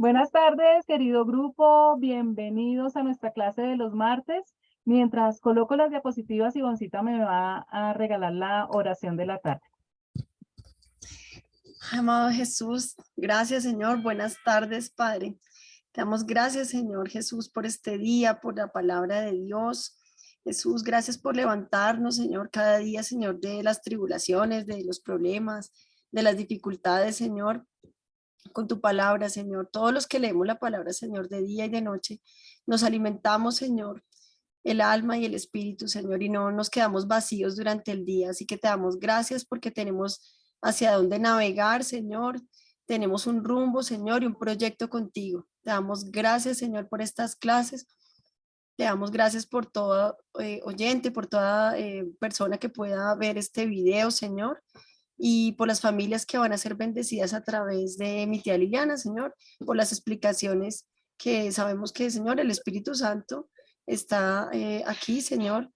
Buenas tardes, querido grupo. Bienvenidos a nuestra clase de los martes. Mientras coloco las diapositivas, Ivoncita me va a regalar la oración de la tarde. Amado Jesús, gracias Señor, buenas tardes Padre. Te damos gracias Señor Jesús por este día, por la palabra de Dios. Jesús, gracias por levantarnos Señor cada día Señor de las tribulaciones, de los problemas, de las dificultades Señor, con tu palabra Señor. Todos los que leemos la palabra Señor de día y de noche, nos alimentamos Señor el alma y el espíritu, Señor, y no nos quedamos vacíos durante el día. Así que te damos gracias porque tenemos hacia dónde navegar, Señor. Tenemos un rumbo, Señor, y un proyecto contigo. Te damos gracias, Señor, por estas clases. Te damos gracias por todo oyente, por toda persona que pueda ver este video, Señor, y por las familias que van a ser bendecidas a través de mi tía Liliana, Señor, por las explicaciones que sabemos que, Señor, el Espíritu Santo está aquí, Señor,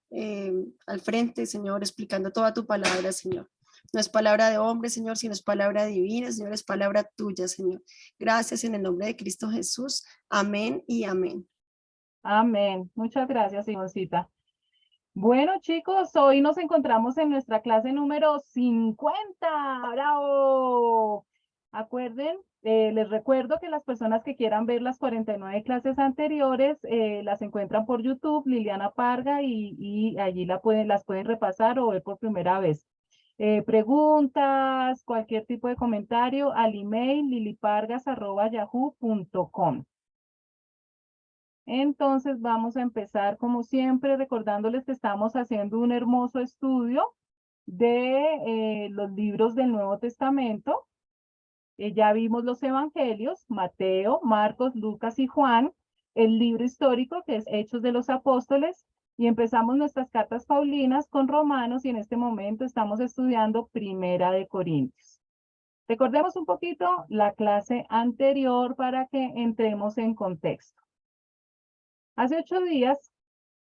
al frente, Señor, explicando toda tu palabra, Señor. No es palabra de hombre, Señor, sino es palabra divina, Señor, es palabra tuya, Señor. Gracias en el nombre de Cristo Jesús. Amén y amén. Amén. Muchas gracias, Ivoncita. Bueno, chicos, hoy nos encontramos en nuestra clase número 50. ¡Bravo! Acuerden, les recuerdo que las personas que quieran ver las 49 clases anteriores las encuentran por YouTube, Liliana Parga, y allí las pueden repasar o ver por primera vez. Preguntas, cualquier tipo de comentario al email lilipargas@yahoo.com. Entonces vamos a empezar como siempre recordándoles que estamos haciendo un hermoso estudio de los libros del Nuevo Testamento. Ya vimos los evangelios, Mateo, Marcos, Lucas y Juan, el libro histórico que es Hechos de los Apóstoles, y empezamos nuestras cartas paulinas con Romanos y en este momento estamos estudiando Primera de Corintios. Recordemos un poquito la clase anterior para que entremos en contexto. Hace 8 días,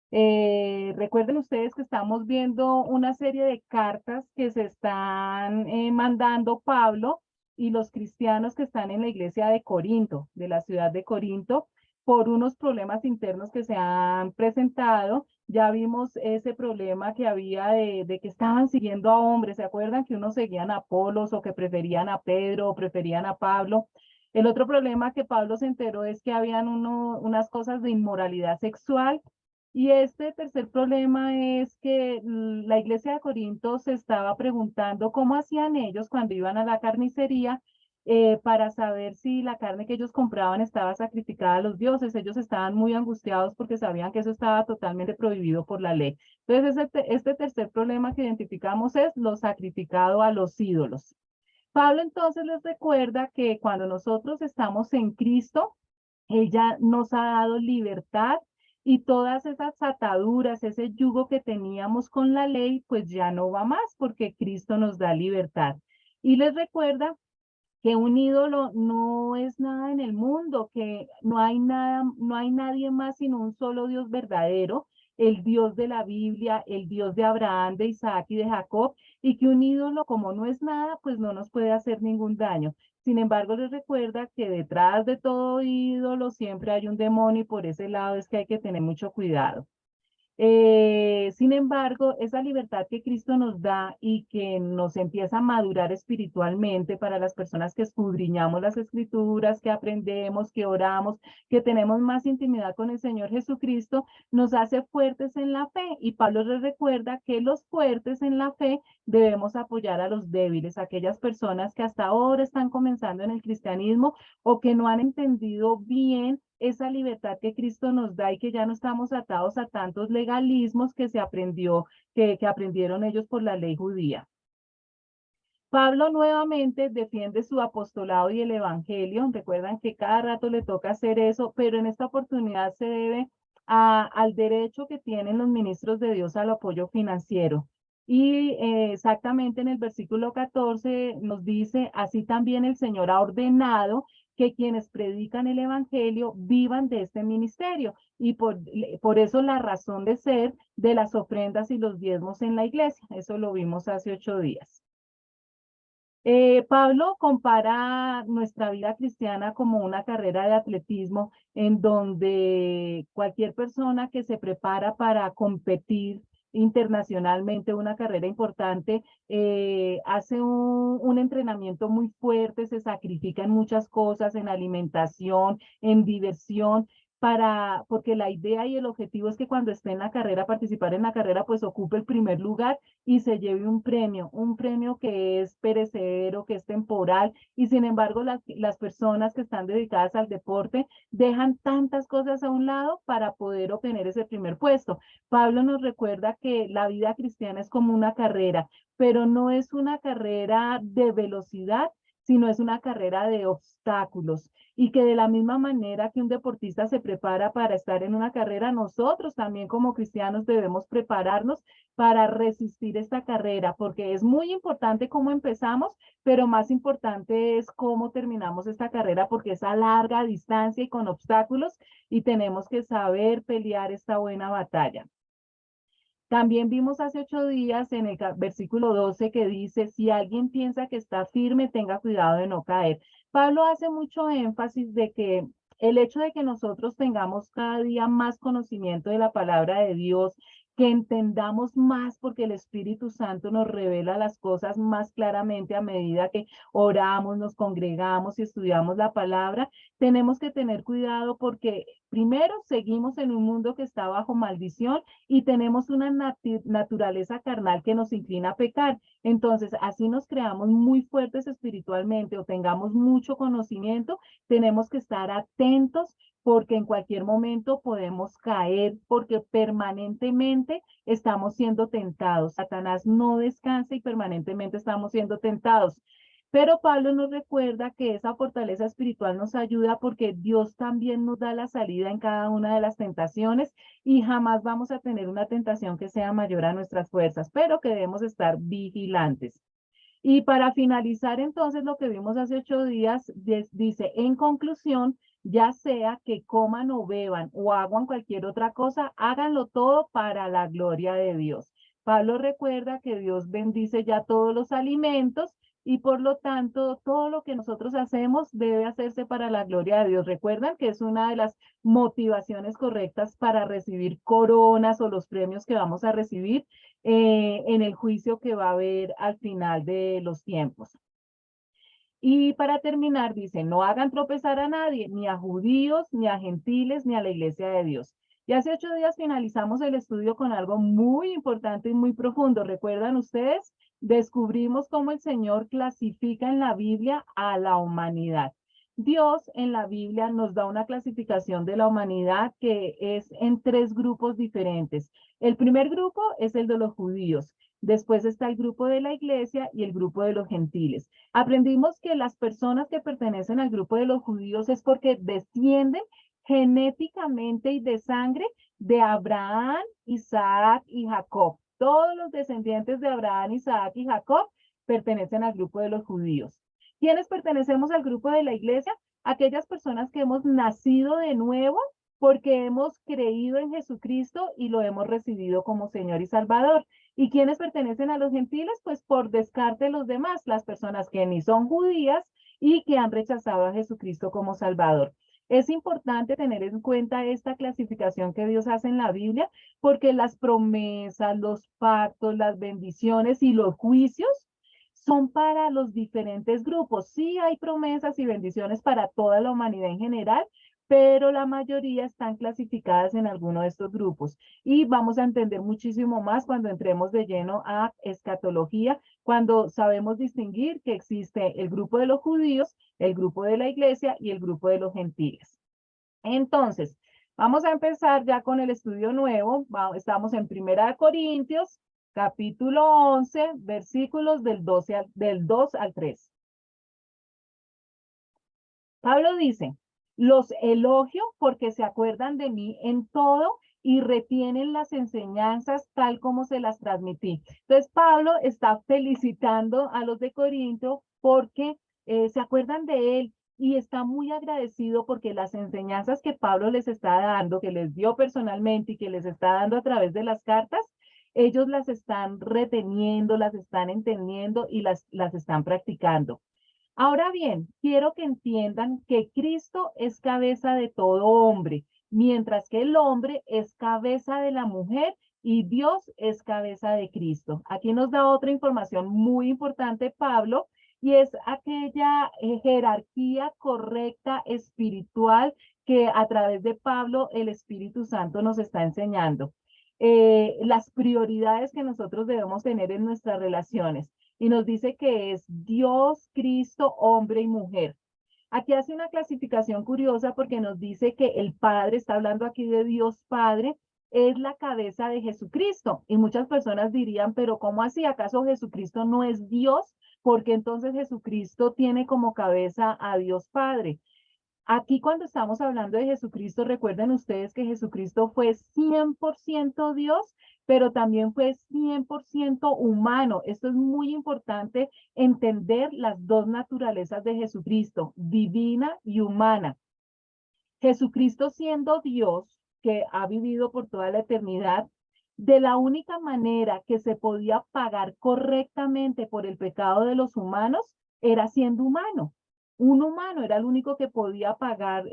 recuerden ustedes que estamos viendo una serie de cartas que se están mandando Pablo y los cristianos que están en la iglesia de Corinto, de la ciudad de Corinto, por unos problemas internos que se han presentado. Ya vimos ese problema que había de que estaban siguiendo a hombres. ¿Se acuerdan que unos seguían a Apolos o que preferían a Pedro o preferían a Pablo? El otro problema que Pablo se enteró es que habían unas cosas de inmoralidad sexual. Y este tercer problema es que la iglesia de Corinto se estaba preguntando cómo hacían ellos cuando iban a la carnicería para saber si la carne que ellos compraban estaba sacrificada a los dioses. Ellos estaban muy angustiados porque sabían que eso estaba totalmente prohibido por la ley. Entonces, este tercer problema que identificamos es lo sacrificado a los ídolos. Pablo entonces les recuerda que cuando nosotros estamos en Cristo, Él ya nos ha dado libertad y todas esas ataduras, ese yugo que teníamos con la ley, pues ya no va más porque Cristo nos da libertad. Y les recuerda que un ídolo no es nada en el mundo, que no hay nada, no hay nadie más sino un solo Dios verdadero, el Dios de la Biblia, el Dios de Abraham, de Isaac y de Jacob, y que un ídolo como no es nada, pues no nos puede hacer ningún daño. Sin embargo, les recuerda que detrás de todo ídolo siempre hay un demonio y por ese lado es que hay que tener mucho cuidado. Sin embargo, esa libertad que Cristo nos da y que nos empieza a madurar espiritualmente para las personas que escudriñamos las escrituras, que aprendemos, que oramos, que tenemos más intimidad con el Señor Jesucristo, nos hace fuertes en la fe. Y Pablo les recuerda que los fuertes en la fe debemos apoyar a los débiles, aquellas personas que hasta ahora están comenzando en el cristianismo o que no han entendido bien esa libertad que Cristo nos da y que ya no estamos atados a tantos legalismos que se aprendió, que aprendieron ellos por la ley judía. Pablo nuevamente defiende su apostolado y el evangelio. Recuerdan que cada rato le toca hacer eso, pero en esta oportunidad se debe al derecho que tienen los ministros de Dios al apoyo financiero. Y exactamente en el versículo 14 nos dice, así también el Señor ha ordenado que quienes predican el evangelio vivan de este ministerio. Y por eso la razón de ser de las ofrendas y los diezmos en la iglesia. Eso lo vimos hace 8 días. Pablo compara nuestra vida cristiana como una carrera de atletismo en donde cualquier persona que se prepara para competir internacionalmente, una carrera importante, hace un entrenamiento muy fuerte, se sacrifica en muchas cosas, en alimentación, en diversión, porque la idea y el objetivo es que cuando esté en la carrera, participar en la carrera, pues ocupe el primer lugar y se lleve un premio que es perecedero, que es temporal, y sin embargo las personas que están dedicadas al deporte dejan tantas cosas a un lado para poder obtener ese primer puesto. Pablo nos recuerda que la vida cristiana es como una carrera, pero no es una carrera de velocidad, sino es una carrera de obstáculos. Y que de la misma manera que un deportista se prepara para estar en una carrera, nosotros también como cristianos debemos prepararnos para resistir esta carrera, porque es muy importante cómo empezamos, pero más importante es cómo terminamos esta carrera, porque es a larga distancia y con obstáculos, y tenemos que saber pelear esta buena batalla. También vimos hace 8 días en el versículo 12 que dice, si alguien piensa que está firme, tenga cuidado de no caer. Pablo hace mucho énfasis de que el hecho de que nosotros tengamos cada día más conocimiento de la palabra de Dios, que entendamos más porque el Espíritu Santo nos revela las cosas más claramente a medida que oramos, nos congregamos y estudiamos la palabra, tenemos que tener cuidado porque primero seguimos en un mundo que está bajo maldición y tenemos una naturaleza carnal que nos inclina a pecar. Entonces, así nos creamos muy fuertes espiritualmente o tengamos mucho conocimiento, tenemos que estar atentos porque en cualquier momento podemos caer, porque permanentemente estamos siendo tentados. Satanás no descansa y permanentemente estamos siendo tentados. Pero Pablo nos recuerda que esa fortaleza espiritual nos ayuda porque Dios también nos da la salida en cada una de las tentaciones y jamás vamos a tener una tentación que sea mayor a nuestras fuerzas, pero que debemos estar vigilantes. Y para finalizar entonces lo que vimos hace 8 días, dice, en conclusión, ya sea que coman o beban o hagan cualquier otra cosa, háganlo todo para la gloria de Dios. Pablo recuerda que Dios bendice ya todos los alimentos y por lo tanto todo lo que nosotros hacemos debe hacerse para la gloria de Dios. Recuerdan que es una de las motivaciones correctas para recibir coronas o los premios que vamos a recibir en el juicio que va a haber al final de los tiempos. Y para terminar, dice, no hagan tropezar a nadie, ni a judíos, ni a gentiles, ni a la iglesia de Dios. Y hace 8 días finalizamos el estudio con algo muy importante y muy profundo. ¿Recuerdan ustedes? Descubrimos cómo el Señor clasifica en la Biblia a la humanidad. Dios en la Biblia nos da una clasificación de la humanidad que es en 3 grupos diferentes. El primer grupo es el de los judíos. Después está el grupo de la iglesia y el grupo de los gentiles. Aprendimos que las personas que pertenecen al grupo de los judíos es porque descienden genéticamente y de sangre de Abraham, Isaac y Jacob. Todos los descendientes de Abraham, Isaac y Jacob pertenecen al grupo de los judíos. ¿Quiénes pertenecemos al grupo de la iglesia? Aquellas personas que hemos nacido de nuevo porque hemos creído en Jesucristo y lo hemos recibido como Señor y Salvador. ¿Y quiénes pertenecen a los gentiles? Pues por descarte los demás, las personas que ni son judías y que han rechazado a Jesucristo como Salvador. Es importante tener en cuenta esta clasificación que Dios hace en la Biblia, porque las promesas, los pactos, las bendiciones y los juicios son para los diferentes grupos. Sí hay promesas y bendiciones para toda la humanidad en general, pero la mayoría están clasificadas en alguno de estos grupos. Y vamos a entender muchísimo más cuando entremos de lleno a escatología, cuando sabemos distinguir que existe el grupo de los judíos, el grupo de la iglesia y el grupo de los gentiles. Entonces, vamos a empezar ya con el estudio nuevo. Estamos en 1 Corintios, capítulo 11, versículos del 2 al 3. Pablo dice, los elogio porque se acuerdan de mí en todo y retienen las enseñanzas tal como se las transmití. Entonces, Pablo está felicitando a los de Corinto porque se acuerdan de él y está muy agradecido porque las enseñanzas que Pablo les está dando, que les dio personalmente y que les está dando a través de las cartas, ellos las están reteniendo, las están entendiendo y las están practicando. Ahora bien, quiero que entiendan que Cristo es cabeza de todo hombre, mientras que el hombre es cabeza de la mujer y Dios es cabeza de Cristo. Aquí nos da otra información muy importante Pablo, y es aquella jerarquía correcta espiritual que a través de Pablo el Espíritu Santo nos está enseñando. Las prioridades que nosotros debemos tener en nuestras relaciones. Y nos dice que es Dios, Cristo, hombre y mujer. Aquí hace una clasificación curiosa porque nos dice que el Padre, está hablando aquí de Dios Padre, es la cabeza de Jesucristo. Y muchas personas dirían, pero ¿cómo así? ¿Acaso Jesucristo no es Dios? Porque entonces Jesucristo tiene como cabeza a Dios Padre. Aquí cuando estamos hablando de Jesucristo, recuerden ustedes que Jesucristo fue 100% Dios, pero también fue 100% humano. Esto es muy importante entender las dos naturalezas de Jesucristo, divina y humana. Jesucristo siendo Dios, que ha vivido por toda la eternidad, de la única manera que se podía pagar correctamente por el pecado de los humanos era siendo humano. Un humano era el único que podía pagar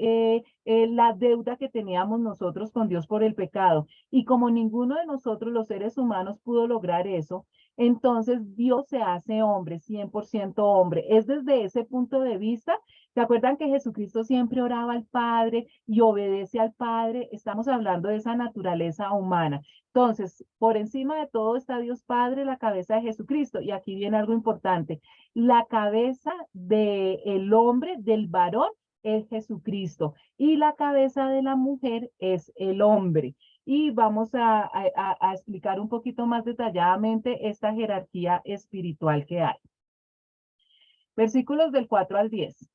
la deuda que teníamos nosotros con Dios por el pecado. Y como ninguno de nosotros, los seres humanos, pudo lograr eso, entonces Dios se hace hombre, 100% hombre. Es desde ese punto de vista. ¿Se acuerdan que Jesucristo siempre oraba al Padre y obedece al Padre? Estamos hablando de esa naturaleza humana. Entonces, por encima de todo está Dios Padre, la cabeza de Jesucristo. Y aquí viene algo importante. La cabeza del hombre, del varón, es Jesucristo. Y la cabeza de la mujer es el hombre. Y vamos a explicar un poquito más detalladamente esta jerarquía espiritual que hay. Versículos del 4 al 10.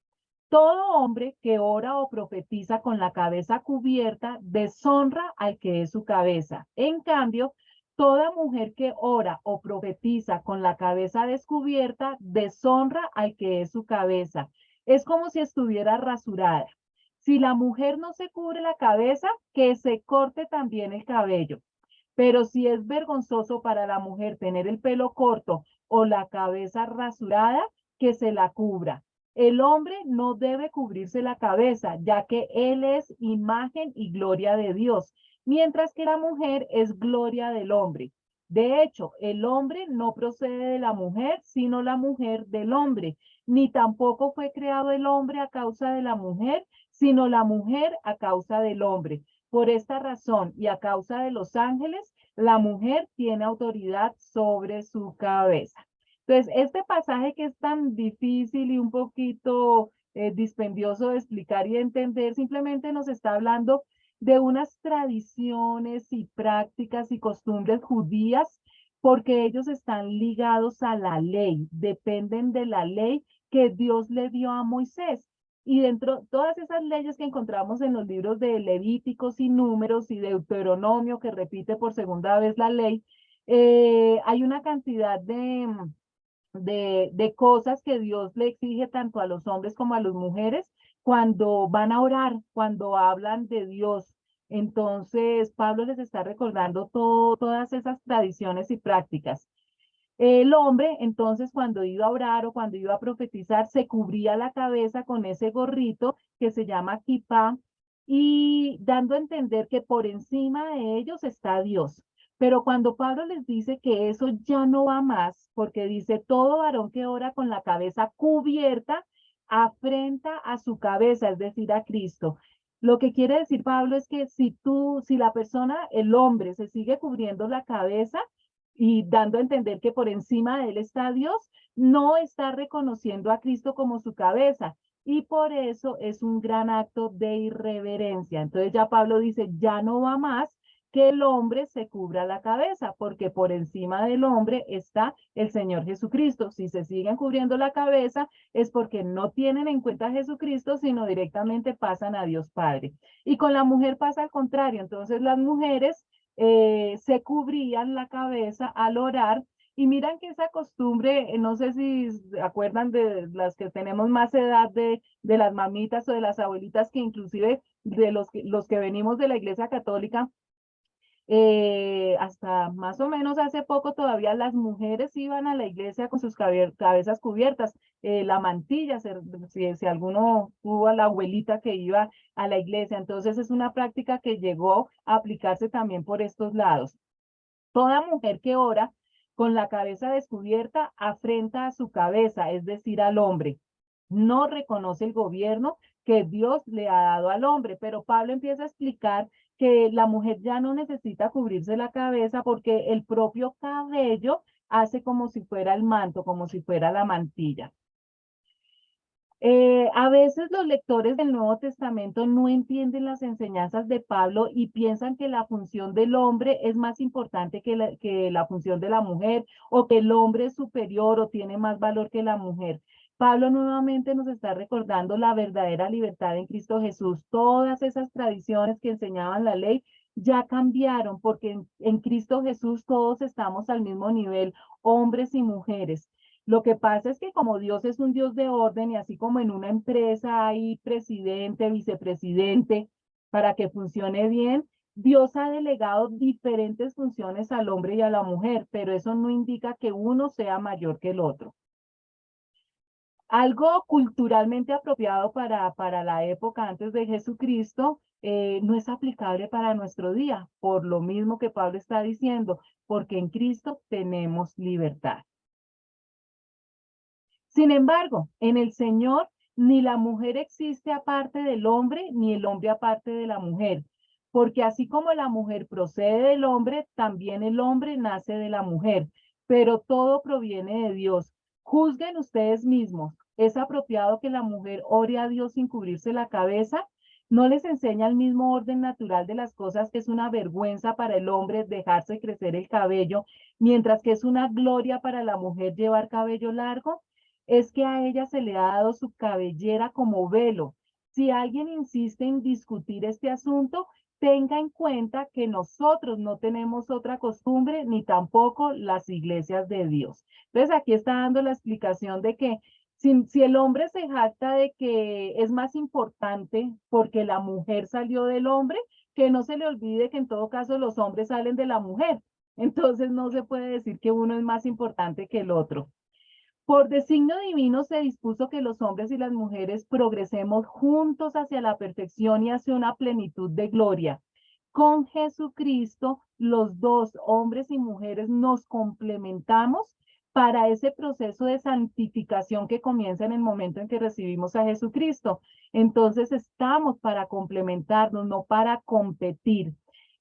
Todo hombre que ora o profetiza con la cabeza cubierta deshonra al que es su cabeza. En cambio, toda mujer que ora o profetiza con la cabeza descubierta deshonra al que es su cabeza. Es como si estuviera rasurada. Si la mujer no se cubre la cabeza, que se corte también el cabello. Pero si es vergonzoso para la mujer tener el pelo corto o la cabeza rasurada, que se la cubra. El hombre no debe cubrirse la cabeza, ya que él es imagen y gloria de Dios, mientras que la mujer es gloria del hombre. De hecho, el hombre no procede de la mujer, sino la mujer del hombre, ni tampoco fue creado el hombre a causa de la mujer, sino la mujer a causa del hombre. Por esta razón y a causa de los ángeles, la mujer tiene autoridad sobre su cabeza. Entonces, este pasaje que es tan difícil y un poquito dispendioso de explicar y de entender, simplemente nos está hablando de unas tradiciones y prácticas y costumbres judías, porque ellos están ligados a la ley, dependen de la ley que Dios le dio a Moisés. Y dentro de todas esas leyes que encontramos en los libros de Levíticos y Números y Deuteronomio, que repite por segunda vez la ley, hay una cantidad de cosas que Dios le exige tanto a los hombres como a las mujeres cuando van a orar, cuando hablan de Dios. Entonces, Pablo les está recordando todas esas tradiciones y prácticas. El hombre, entonces, cuando iba a orar o cuando iba a profetizar, se cubría la cabeza con ese gorrito que se llama kipá y dando a entender que por encima de ellos está Dios. Pero cuando Pablo les dice que eso ya no va más, porque dice, todo varón que ora con la cabeza cubierta, afrenta a su cabeza, es decir, a Cristo. Lo que quiere decir Pablo es que si la persona, el hombre, se sigue cubriendo la cabeza, y dando a entender que por encima de él está Dios, no está reconociendo a Cristo como su cabeza. Y por eso es un gran acto de irreverencia. Entonces ya Pablo dice, ya no va más que el hombre se cubra la cabeza, porque por encima del hombre está el Señor Jesucristo. Si se siguen cubriendo la cabeza es porque no tienen en cuenta a Jesucristo, sino directamente pasan a Dios Padre. Y con la mujer pasa al contrario. Entonces las mujeres se cubrían la cabeza al orar. Y miran que esa costumbre, no sé si se acuerdan de las que tenemos más edad de las mamitas o de las abuelitas, que inclusive de los que venimos de la iglesia católica, Hasta más o menos hace poco todavía las mujeres iban a la iglesia con sus cabezas cubiertas, la mantilla, si alguno tuvo a la abuelita que iba a la iglesia. Entonces es una práctica que llegó a aplicarse también por estos lados. Toda mujer que ora con la cabeza descubierta afrenta a su cabeza, es decir, al hombre. No reconoce el gobierno que Dios le ha dado al hombre, pero Pablo empieza a explicar que la mujer ya no necesita cubrirse la cabeza porque el propio cabello hace como si fuera el manto, como si fuera la mantilla. A veces los lectores del Nuevo Testamento no entienden las enseñanzas de Pablo y piensan que la función del hombre es más importante que la función de la mujer, o que el hombre es superior o tiene más valor que la mujer. Pablo nuevamente nos está recordando la verdadera libertad en Cristo Jesús. Todas esas tradiciones que enseñaban la ley ya cambiaron, porque en Cristo Jesús todos estamos al mismo nivel, hombres y mujeres. Lo que pasa es que como Dios es un Dios de orden, y así como en una empresa hay presidente, vicepresidente, para que funcione bien, Dios ha delegado diferentes funciones al hombre y a la mujer, pero eso no indica que uno sea mayor que el otro. Algo culturalmente apropiado para la época antes de Jesucristo no es aplicable para nuestro día, por lo mismo que Pablo está diciendo, porque en Cristo tenemos libertad. Sin embargo, en el Señor ni la mujer existe aparte del hombre, ni el hombre aparte de la mujer, porque así como la mujer procede del hombre, también el hombre nace de la mujer, pero todo proviene de Dios. Juzguen ustedes mismos. ¿Es apropiado que la mujer ore a Dios sin cubrirse la cabeza? ¿No les enseña el mismo orden natural de las cosas, que es una vergüenza para el hombre dejarse crecer el cabello, mientras que es una gloria para la mujer llevar cabello largo? Es que a ella se le ha dado su cabellera como velo. Si alguien insiste en discutir este asunto, tenga en cuenta que nosotros no tenemos otra costumbre, ni tampoco las iglesias de Dios. Entonces aquí está dando la explicación de que si el hombre se jacta de que es más importante porque la mujer salió del hombre, que no se le olvide que en todo caso los hombres salen de la mujer. Entonces no se puede decir que uno es más importante que el otro. Por designio divino se dispuso que los hombres y las mujeres progresemos juntos hacia la perfección y hacia una plenitud de gloria. Con Jesucristo, los dos, hombres y mujeres, nos complementamos para ese proceso de santificación que comienza en el momento en que recibimos a Jesucristo. Entonces estamos para complementarnos, no para competir.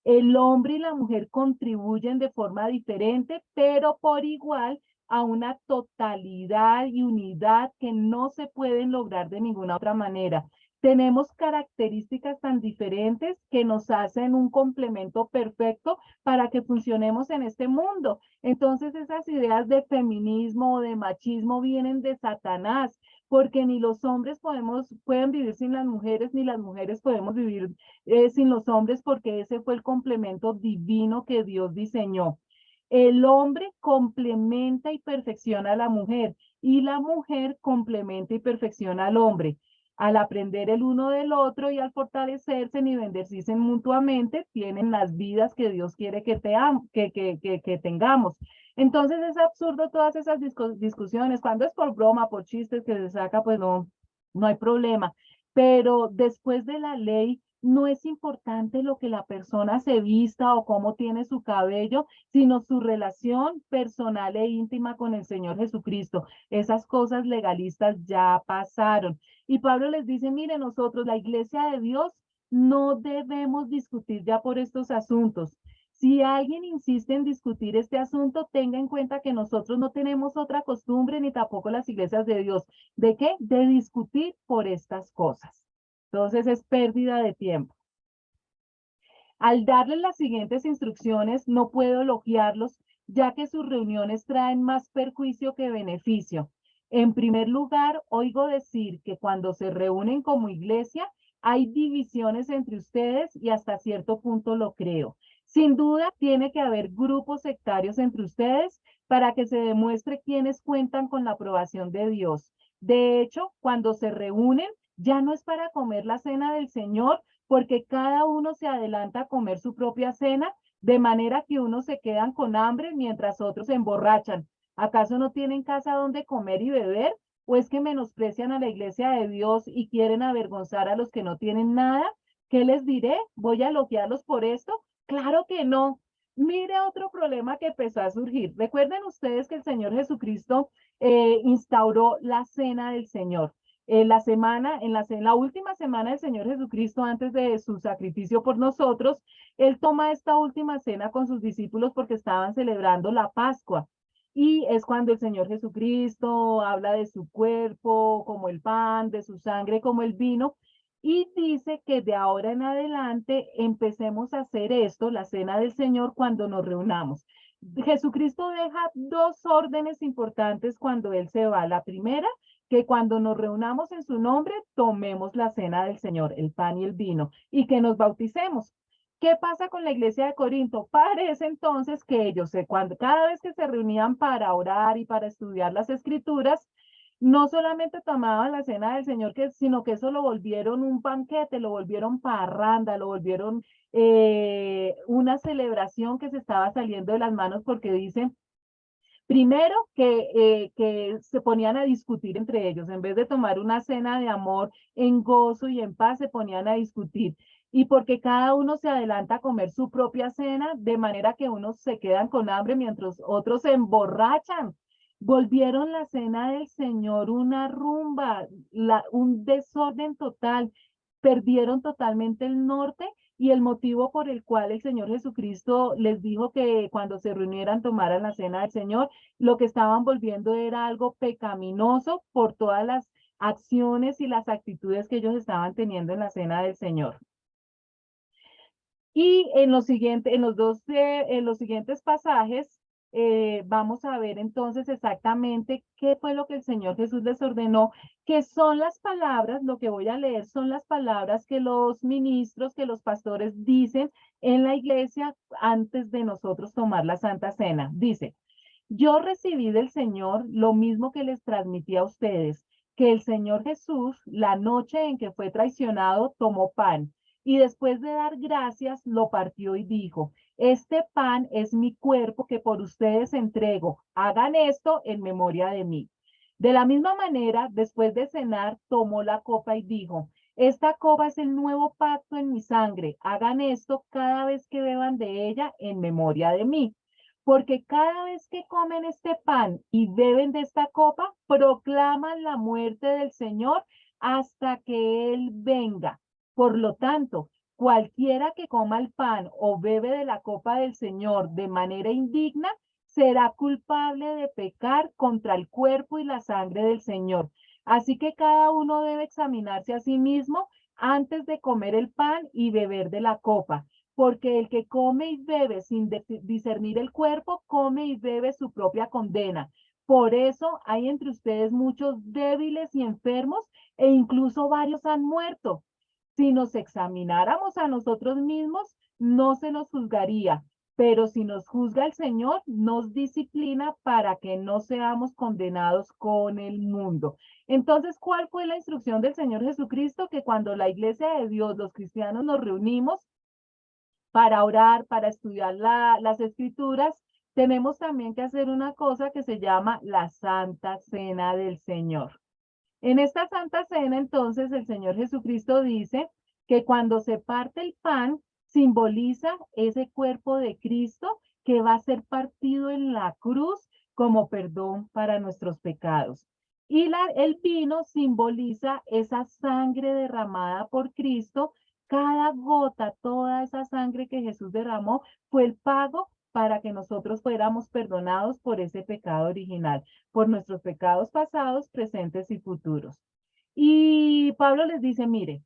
El hombre y la mujer contribuyen de forma diferente, pero por igual, a una totalidad y unidad que no se pueden lograr de ninguna otra manera. Tenemos características tan diferentes que nos hacen un complemento perfecto para que funcionemos en este mundo. Entonces esas ideas de feminismo o de machismo vienen de Satanás, porque ni los hombres pueden vivir sin las mujeres, ni las mujeres podemos vivir sin los hombres, porque ese fue el complemento divino que Dios diseñó. El hombre complementa y perfecciona a la mujer, y la mujer complementa y perfecciona al hombre. Al aprender el uno del otro y al fortalecerse y bendecirse mutuamente, tienen las vidas que Dios quiere que tengamos. Entonces es absurdo todas esas discusiones. Cuando es por broma, por chistes que se saca, pues no hay problema. Pero después de la ley, no es importante lo que la persona se vista o cómo tiene su cabello, sino su relación personal e íntima con el Señor Jesucristo. Esas cosas legalistas ya pasaron. Y Pablo les dice, mire, nosotros, la iglesia de Dios, no debemos discutir ya por estos asuntos. Si alguien insiste en discutir este asunto, tenga en cuenta que nosotros no tenemos otra costumbre, ni tampoco las iglesias de Dios. ¿De qué? De discutir por estas cosas. Entonces es pérdida de tiempo. Al darles las siguientes instrucciones, no puedo elogiarlos, ya que sus reuniones traen más perjuicio que beneficio. En primer lugar, oigo decir que cuando se reúnen como iglesia, hay divisiones entre ustedes, y hasta cierto punto lo creo. Sin duda, tiene que haber grupos sectarios entre ustedes para que se demuestre quiénes cuentan con la aprobación de Dios. De hecho, cuando se reúnen, ya no es para comer la cena del Señor, porque cada uno se adelanta a comer su propia cena, de manera que unos se quedan con hambre mientras otros se emborrachan. ¿Acaso no tienen casa donde comer y beber? ¿O es que menosprecian a la iglesia de Dios y quieren avergonzar a los que no tienen nada? ¿Qué les diré? ¿Voy a elogiarlos por esto? Claro que no. Mire otro problema que empezó a surgir. Recuerden ustedes que el Señor Jesucristo instauró la cena del Señor. En la última semana del Señor Jesucristo, antes de su sacrificio por nosotros, Él toma esta última cena con sus discípulos porque estaban celebrando la Pascua. Y es cuando el Señor Jesucristo habla de su cuerpo como el pan, de su sangre como el vino, y dice que de ahora en adelante empecemos a hacer esto, la cena del Señor, cuando nos reunamos. Jesucristo deja dos órdenes importantes cuando Él se va. La primera, que cuando nos reunamos en su nombre, tomemos la cena del Señor, el pan y el vino, y que nos bauticemos. ¿Qué pasa con la iglesia de Corinto? Parece entonces que ellos, cada vez que se reunían para orar y para estudiar las escrituras, no solamente tomaban la cena del Señor, sino que eso lo volvieron un banquete, lo volvieron parranda, lo volvieron una celebración que se estaba saliendo de las manos porque dicen, primero, que se ponían a discutir entre ellos. En vez de tomar una cena de amor en gozo y en paz, se ponían a discutir. Y porque cada uno se adelanta a comer su propia cena, de manera que unos se quedan con hambre mientras otros se emborrachan. Volvieron la cena del Señor una rumba, un desorden total. Perdieron totalmente el norte y el motivo por el cual el Señor Jesucristo les dijo que cuando se reunieran tomaran la cena del Señor, lo que estaban volviendo era algo pecaminoso por todas las acciones y las actitudes que ellos estaban teniendo en la cena del Señor. Y en los siguientes pasajes vamos a ver entonces exactamente qué fue lo que el Señor Jesús les ordenó, que son las palabras, lo que voy a leer son las palabras que los ministros, que los pastores dicen en la iglesia antes de nosotros tomar la Santa Cena. Dice, yo recibí del Señor lo mismo que les transmití a ustedes, que el Señor Jesús, la noche en que fue traicionado, tomó pan y después de dar gracias, lo partió y dijo, este pan es mi cuerpo que por ustedes entrego. Hagan esto en memoria de mí. De la misma manera, después de cenar, tomó la copa y dijo, esta copa es el nuevo pacto en mi sangre. Hagan esto cada vez que beban de ella en memoria de mí. Porque cada vez que comen este pan y beben de esta copa, proclaman la muerte del Señor hasta que Él venga. Por lo tanto, cualquiera que coma el pan o bebe de la copa del Señor de manera indigna, será culpable de pecar contra el cuerpo y la sangre del Señor. Así que cada uno debe examinarse a sí mismo antes de comer el pan y beber de la copa porque el que come y bebe sin discernir el cuerpo, come y bebe su propia condena. Por eso hay entre ustedes muchos débiles y enfermos e incluso varios han muerto. Si nos examináramos a nosotros mismos, no se nos juzgaría, pero si nos juzga el Señor, nos disciplina para que no seamos condenados con el mundo. Entonces, ¿cuál fue la instrucción del Señor Jesucristo? Que cuando la iglesia de Dios, los cristianos, nos reunimos, para orar, para estudiar las escrituras, tenemos también que hacer una cosa que se llama la Santa Cena del Señor. En esta Santa Cena, entonces, el Señor Jesucristo dice que cuando se parte el pan, simboliza ese cuerpo de Cristo que va a ser partido en la cruz como perdón para nuestros pecados. Y el vino simboliza esa sangre derramada por Cristo. Cada gota, toda esa sangre que Jesús derramó fue el pago para que nosotros fuéramos perdonados por ese pecado original, por nuestros pecados pasados, presentes y futuros. Y Pablo les dice, mire,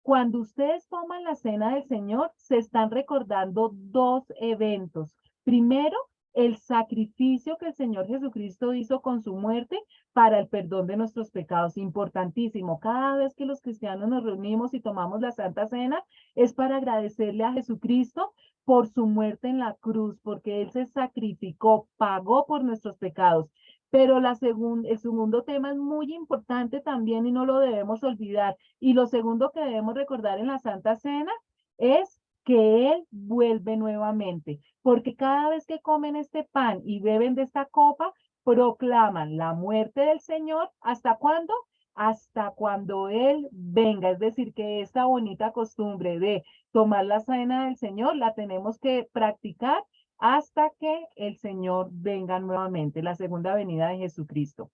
cuando ustedes toman la cena del Señor, se están recordando dos eventos. Primero, el sacrificio que el Señor Jesucristo hizo con su muerte para el perdón de nuestros pecados. Importantísimo. Cada vez que los cristianos nos reunimos y tomamos la Santa Cena, es para agradecerle a Jesucristo por su muerte en la cruz, porque Él se sacrificó, pagó por nuestros pecados. Pero el segundo tema es muy importante también y no lo debemos olvidar. Y lo segundo que debemos recordar en la Santa Cena es que Él vuelve nuevamente, porque cada vez que comen este pan y beben de esta copa, proclaman la muerte del Señor. ¿Hasta cuándo? Hasta cuando Él venga. Es decir, que esta bonita costumbre de tomar la cena del Señor la tenemos que practicar hasta que el Señor venga nuevamente, la segunda venida de Jesucristo.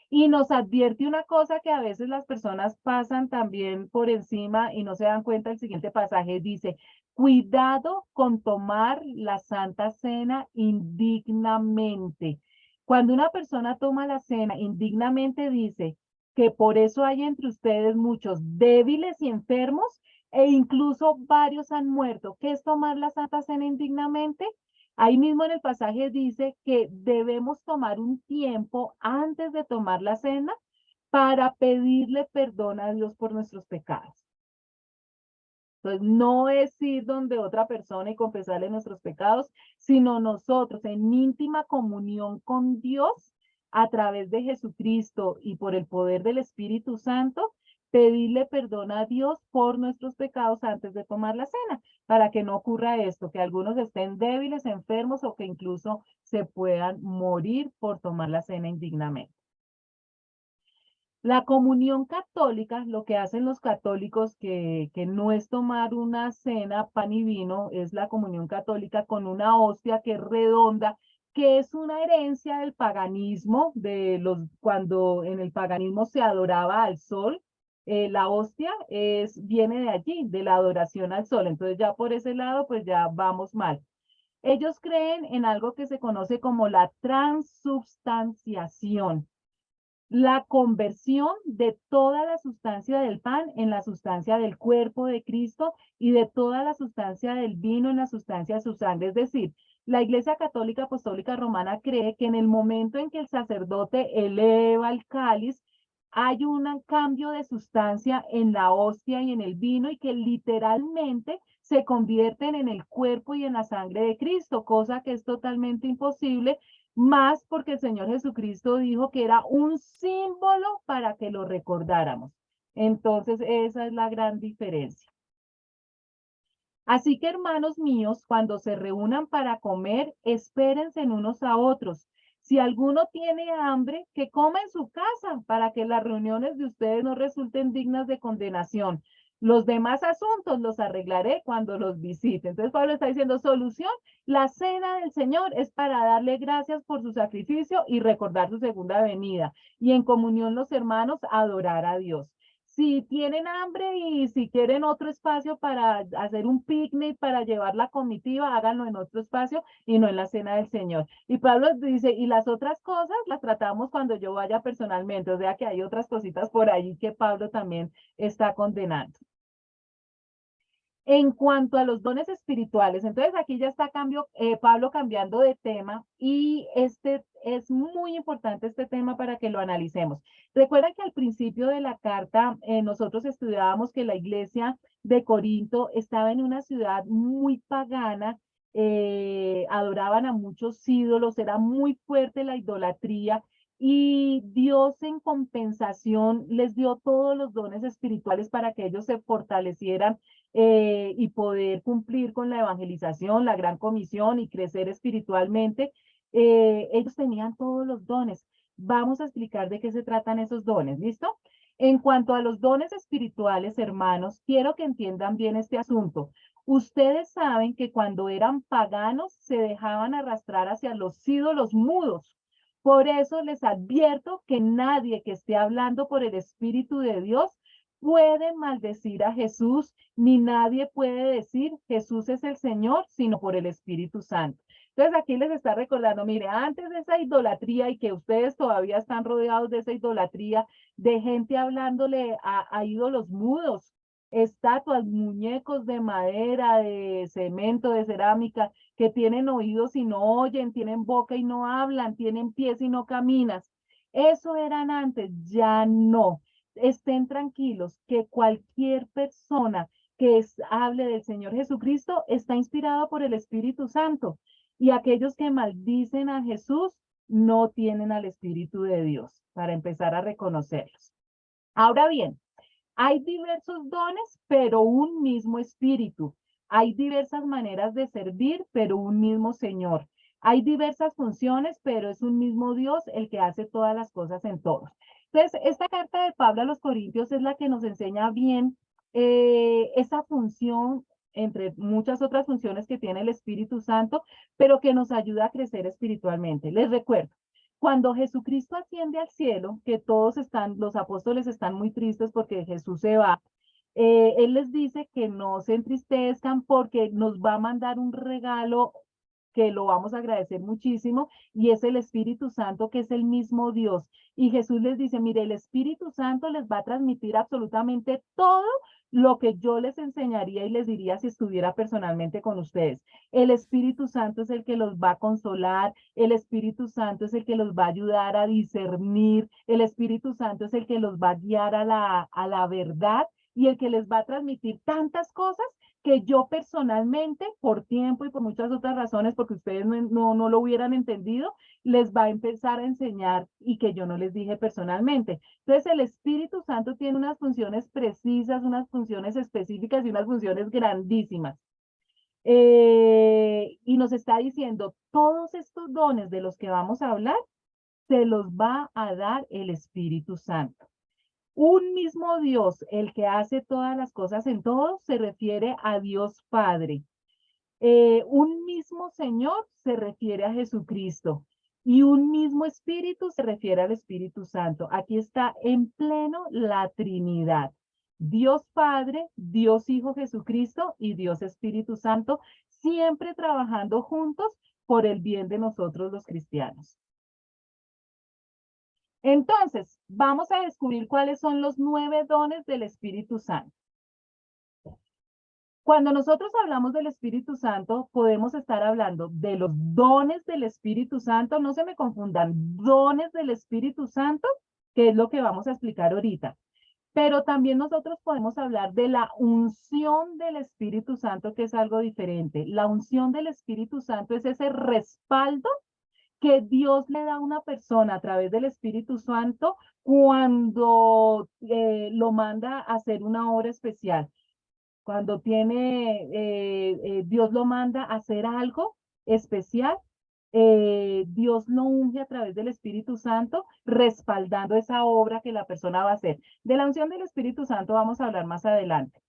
Y nos advierte una cosa que a veces las personas pasan también por encima y no se dan cuenta. El siguiente pasaje dice, cuidado con tomar la Santa Cena indignamente. Cuando una persona toma la cena indignamente, dice que por eso hay entre ustedes muchos débiles y enfermos e incluso varios han muerto. ¿Qué es tomar la Santa Cena indignamente? Ahí mismo en el pasaje dice que debemos tomar un tiempo antes de tomar la cena para pedirle perdón a Dios por nuestros pecados. Entonces, no es ir donde otra persona y confesarle nuestros pecados, sino nosotros en íntima comunión con Dios a través de Jesucristo y por el poder del Espíritu Santo, pedirle perdón a Dios por nuestros pecados antes de tomar la cena, para que no ocurra esto, que algunos estén débiles, enfermos o que incluso se puedan morir por tomar la cena indignamente. La comunión católica, lo que hacen los católicos, que no es tomar una cena, pan y vino, es la comunión católica con una hostia que es redonda, que es una herencia del paganismo, cuando en el paganismo se adoraba al sol. La hostia viene de allí, de la adoración al sol. Entonces ya por ese lado, pues ya vamos mal. Ellos creen en algo que se conoce como la transubstanciación, la conversión de toda la sustancia del pan en la sustancia del cuerpo de Cristo y de toda la sustancia del vino en la sustancia de su sangre. Es decir, la Iglesia Católica Apostólica Romana cree que en el momento en que el sacerdote eleva el cáliz, hay un cambio de sustancia en la hostia y en el vino y que literalmente se convierten en el cuerpo y en la sangre de Cristo, cosa que es totalmente imposible, más porque el Señor Jesucristo dijo que era un símbolo para que lo recordáramos. Entonces, esa es la gran diferencia. Así que, hermanos míos, cuando se reúnan para comer, espérense unos a otros. Si alguno tiene hambre, que coma en su casa, para que las reuniones de ustedes no resulten dignas de condenación. Los demás asuntos los arreglaré cuando los visite. Entonces Pablo está diciendo, solución, la cena del Señor es para darle gracias por su sacrificio y recordar su segunda venida. Y en comunión los hermanos adorar a Dios. Si tienen hambre y si quieren otro espacio para hacer un picnic, para llevar la comitiva, háganlo en otro espacio y no en la cena del Señor. Y Pablo dice, y las otras cosas las tratamos cuando yo vaya personalmente, o sea que hay otras cositas por ahí que Pablo también está condenando. En cuanto a los dones espirituales, entonces aquí ya está Pablo cambiando de tema y este es muy importante este tema para que lo analicemos. Recuerda que al principio de la carta nosotros estudiábamos que la iglesia de Corinto estaba en una ciudad muy pagana, adoraban a muchos ídolos, era muy fuerte la idolatría y Dios en compensación les dio todos los dones espirituales para que ellos se fortalecieran y poder cumplir con la evangelización, la gran comisión y crecer espiritualmente. Ellos tenían todos los dones. Vamos a explicar de qué se tratan esos dones, ¿listo? En cuanto a los dones espirituales, hermanos, quiero que entiendan bien este asunto. Ustedes saben que cuando eran paganos se dejaban arrastrar hacia los ídolos mudos. Por eso les advierto que nadie que esté hablando por el Espíritu de Dios puede maldecir a Jesús, ni nadie puede decir Jesús es el Señor, sino por el Espíritu Santo. Entonces aquí les está recordando, mire, antes de esa idolatría y que ustedes todavía están rodeados de esa idolatría, de gente hablándole a ídolos mudos, estatuas, muñecos de madera, de cemento, de cerámica, que tienen oídos y no oyen, tienen boca y no hablan, tienen pies y no caminas. Eso eran antes, ya no. Estén tranquilos que cualquier persona que hable del Señor Jesucristo está inspirado por el Espíritu Santo. Y aquellos que maldicen a Jesús no tienen al Espíritu de Dios, para empezar a reconocerlos. Ahora bien, hay diversos dones, pero un mismo Espíritu. Hay diversas maneras de servir, pero un mismo Señor. Hay diversas funciones, pero es un mismo Dios el que hace todas las cosas en todos. Entonces, esta carta de Pablo a los Corintios es la que nos enseña bien esa función, entre muchas otras funciones que tiene el Espíritu Santo, pero que nos ayuda a crecer espiritualmente. Les recuerdo, cuando Jesucristo asciende al cielo, que todos están, los apóstoles están muy tristes porque Jesús se va, él les dice que no se entristezcan porque nos va a mandar un regalo que lo vamos a agradecer muchísimo, y es el Espíritu Santo, que es el mismo Dios. Y Jesús les dice, mire, el Espíritu Santo les va a transmitir absolutamente todo lo que yo les enseñaría y les diría si estuviera personalmente con ustedes. El Espíritu Santo es el que los va a consolar, el Espíritu Santo es el que los va a ayudar a discernir, el Espíritu Santo es el que los va a guiar a la verdad y el que les va a transmitir tantas cosas que yo personalmente, por tiempo y por muchas otras razones, porque ustedes no lo hubieran entendido, les va a empezar a enseñar y que yo no les dije personalmente. Entonces, el Espíritu Santo tiene unas funciones precisas, unas funciones específicas y unas funciones grandísimas. Y nos está diciendo, todos estos dones de los que vamos a hablar, se los va a dar el Espíritu Santo. Un mismo Dios, el que hace todas las cosas en todo, se refiere a Dios Padre. Un mismo Señor se refiere a Jesucristo. Y un mismo Espíritu se refiere al Espíritu Santo. Aquí está en pleno la Trinidad. Dios Padre, Dios Hijo Jesucristo y Dios Espíritu Santo, siempre trabajando juntos por el bien de nosotros los cristianos. Entonces, vamos a descubrir cuáles son los 9 dones del Espíritu Santo. Cuando nosotros hablamos del Espíritu Santo, podemos estar hablando de los dones del Espíritu Santo, no se me confundan, dones del Espíritu Santo, que es lo que vamos a explicar ahorita. Pero también nosotros podemos hablar de la unción del Espíritu Santo, que es algo diferente. La unción del Espíritu Santo es ese respaldo que Dios le da a una persona a través del Espíritu Santo cuando lo manda a hacer una obra especial. Cuando Dios lo manda a hacer algo especial, Dios lo unge a través del Espíritu Santo, respaldando esa obra que la persona va a hacer. De la unción del Espíritu Santo vamos a hablar más adelante.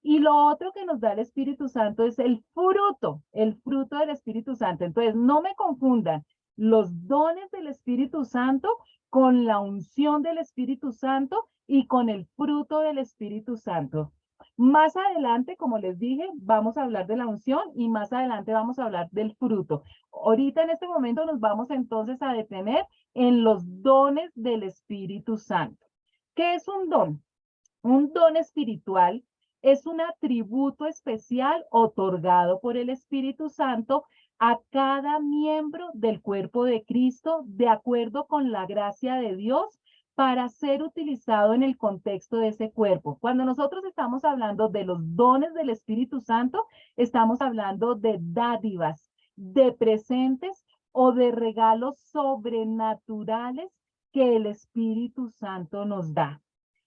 Y lo otro que nos da el Espíritu Santo es el fruto del Espíritu Santo. Entonces, no me confundan los dones del Espíritu Santo con la unción del Espíritu Santo y con el fruto del Espíritu Santo. Más adelante, como les dije, vamos a hablar de la unción y más adelante vamos a hablar del fruto. Ahorita en este momento nos vamos entonces a detener en los dones del Espíritu Santo. ¿Qué es un don? Un don espiritual es un atributo especial otorgado por el Espíritu Santo a cada miembro del cuerpo de Cristo de acuerdo con la gracia de Dios para ser utilizado en el contexto de ese cuerpo. Cuando nosotros estamos hablando de los dones del Espíritu Santo, estamos hablando de dádivas, de presentes o de regalos sobrenaturales que el Espíritu Santo nos da.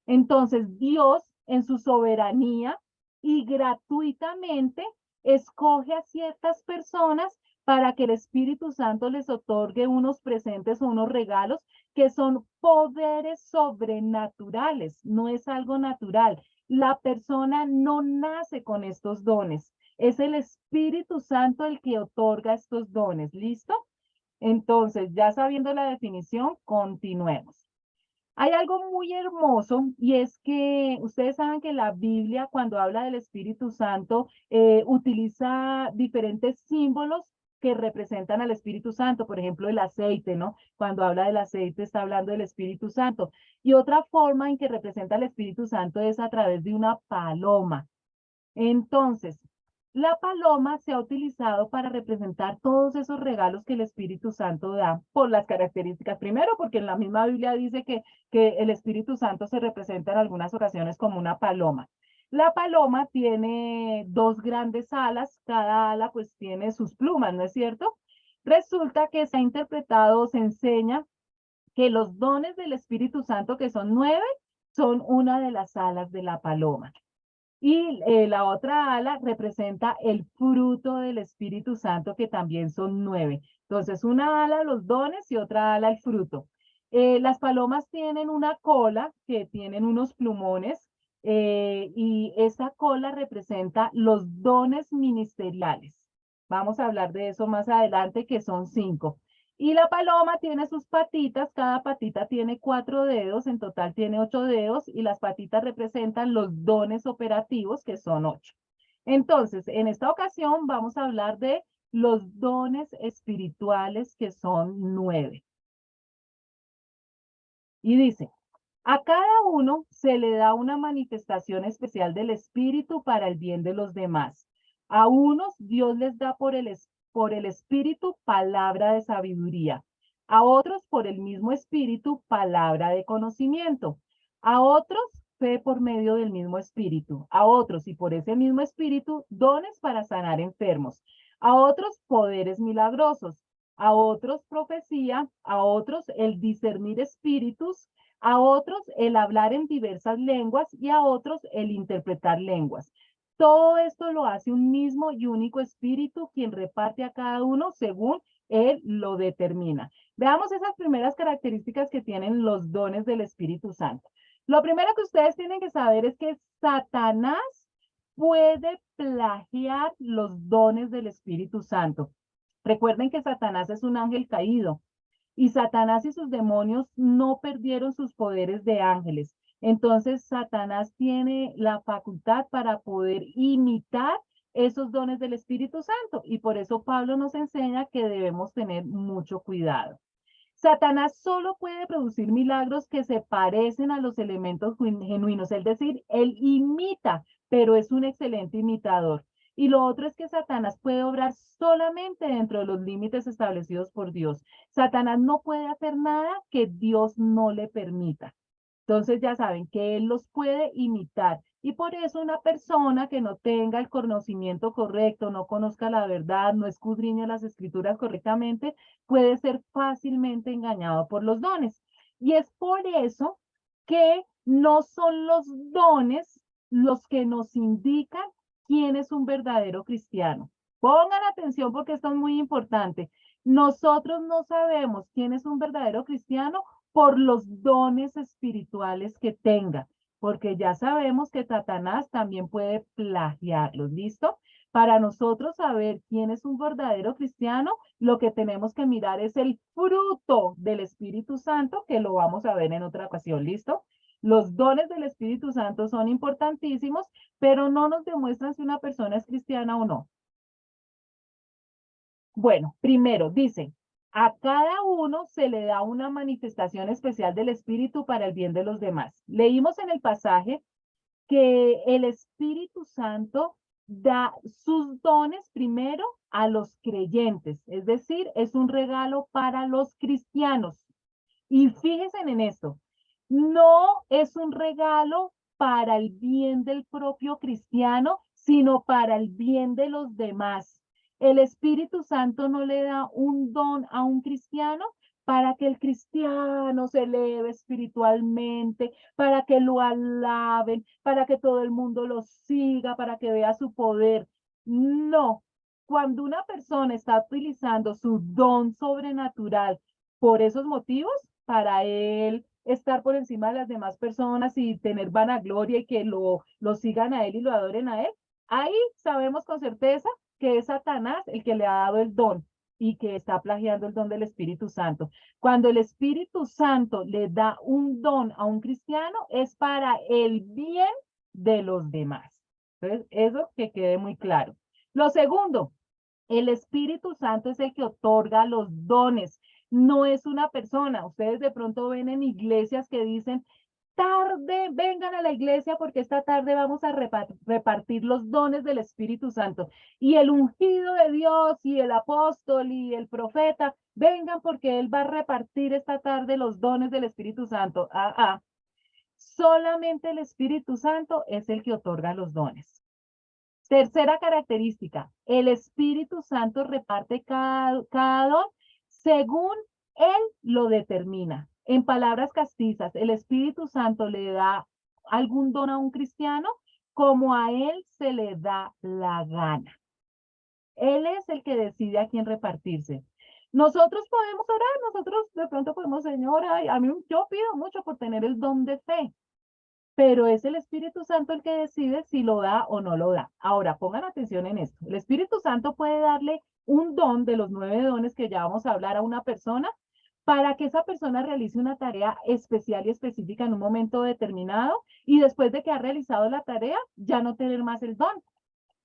Entonces, Dios, en su soberanía y gratuitamente, escoge a ciertas personas para que el Espíritu Santo les otorgue unos presentes o unos regalos que son poderes sobrenaturales, no es algo natural. La persona no nace con estos dones, es el Espíritu Santo el que otorga estos dones. ¿Listo? Entonces, ya sabiendo la definición, continuemos. Hay algo muy hermoso y es que ustedes saben que la Biblia, cuando habla del Espíritu Santo, utiliza diferentes símbolos que representan al Espíritu Santo. Por ejemplo, el aceite, ¿no? Cuando habla del aceite está hablando del Espíritu Santo. Y otra forma en que representa el Espíritu Santo es a través de una paloma. Entonces, la paloma se ha utilizado para representar todos esos regalos que el Espíritu Santo da por las características. Primero, porque en la misma Biblia dice que el Espíritu Santo se representa en algunas ocasiones como una paloma. La paloma tiene 2 grandes alas, cada ala pues tiene sus plumas, ¿no es cierto? Resulta que se ha interpretado, se enseña que los dones del Espíritu Santo, que son 9, son una de las alas de la paloma. Y la otra ala representa el fruto del Espíritu Santo, que también son 9. Entonces, una ala los dones y otra ala el fruto. Las palomas tienen una cola que tienen unos plumones y esa cola representa los dones ministeriales. Vamos a hablar de eso más adelante, que son 5. Y la paloma tiene sus patitas, cada patita tiene 4 dedos, en total tiene 8 dedos, y las patitas representan los dones operativos, que son 8. Entonces, en esta ocasión vamos a hablar de los dones espirituales, que son 9. Y dice, a cada uno se le da una manifestación especial del Espíritu para el bien de los demás. A unos Dios les da por el Espíritu palabra de sabiduría. A otros por el mismo Espíritu palabra de conocimiento. A otros fe por medio del mismo Espíritu. A otros y por ese mismo Espíritu dones para sanar enfermos. A otros poderes milagrosos. A otros profecía. A otros el discernir espíritus, a otros el hablar en diversas lenguas y a otros el interpretar lenguas. Todo esto lo hace un mismo y único espíritu, quien reparte a cada uno según él lo determina. Veamos esas primeras características que tienen los dones del Espíritu Santo. Lo primero que ustedes tienen que saber es que Satanás puede plagiar los dones del Espíritu Santo. Recuerden que Satanás es un ángel caído. Y Satanás y sus demonios no perdieron sus poderes de ángeles. Entonces, Satanás tiene la facultad para poder imitar esos dones del Espíritu Santo. Y por eso Pablo nos enseña que debemos tener mucho cuidado. Satanás solo puede producir milagros que se parecen a los elementos genuinos, es decir, él imita, pero es un excelente imitador. Y lo otro es que Satanás puede obrar solamente dentro de los límites establecidos por Dios. Satanás no puede hacer nada que Dios no le permita. Entonces ya saben que él los puede imitar. Y por eso una persona que no tenga el conocimiento correcto, no conozca la verdad, no escudriñe las escrituras correctamente, puede ser fácilmente engañado por los dones. Y es por eso que no son los dones los que nos indican quién es un verdadero cristiano. Pongan atención porque esto es muy importante. Nosotros no sabemos quién es un verdadero cristiano por los dones espirituales que tenga, porque ya sabemos que Satanás también puede plagiarlos, ¿listo? Para nosotros saber quién es un verdadero cristiano, lo que tenemos que mirar es el fruto del Espíritu Santo, que lo vamos a ver en otra ocasión, ¿listo? Los dones del Espíritu Santo son importantísimos, pero no nos demuestran si una persona es cristiana o no. Bueno, primero dice, a cada uno se le da una manifestación especial del Espíritu para el bien de los demás. Leímos en el pasaje que el Espíritu Santo da sus dones primero a los creyentes, es decir, es un regalo para los cristianos. Y fíjense en esto, no es un regalo para el bien del propio cristiano, sino para el bien de los demás. El Espíritu Santo no le da un don a un cristiano para que el cristiano se eleve espiritualmente, para que lo alaben, para que todo el mundo lo siga, para que vea su poder. No, cuando una persona está utilizando su don sobrenatural por esos motivos, para él estar por encima de las demás personas y tener vanagloria y que lo sigan a él y lo adoren a él, ahí sabemos con certeza que es Satanás el que le ha dado el don y que está plagiando el don del Espíritu Santo. Cuando el Espíritu Santo le da un don a un cristiano, es para el bien de los demás. Entonces, eso que quede muy claro. Lo segundo, el Espíritu Santo es el que otorga los dones, no es una persona. Ustedes de pronto ven en iglesias que dicen, tarde, vengan a la iglesia porque esta tarde vamos a repartir los dones del Espíritu Santo. Y el ungido de Dios y el apóstol y el profeta, vengan porque él va a repartir esta tarde los dones del Espíritu Santo. Solamente el Espíritu Santo es el que otorga los dones. Tercera característica, el Espíritu Santo reparte cada don según Él lo determina. En palabras castizas, el Espíritu Santo le da algún don a un cristiano como a él se le da la gana. Él es el que decide a quién repartirse. Nosotros podemos orar, nosotros de pronto podemos, Señora, yo pido mucho por tener el don de fe, pero es el Espíritu Santo el que decide si lo da o no lo da. Ahora, pongan atención en esto. El Espíritu Santo puede darle un don de los 9 dones que ya vamos a hablar a una persona para que esa persona realice una tarea especial y específica en un momento determinado y después de que ha realizado la tarea, ya no tener más el don.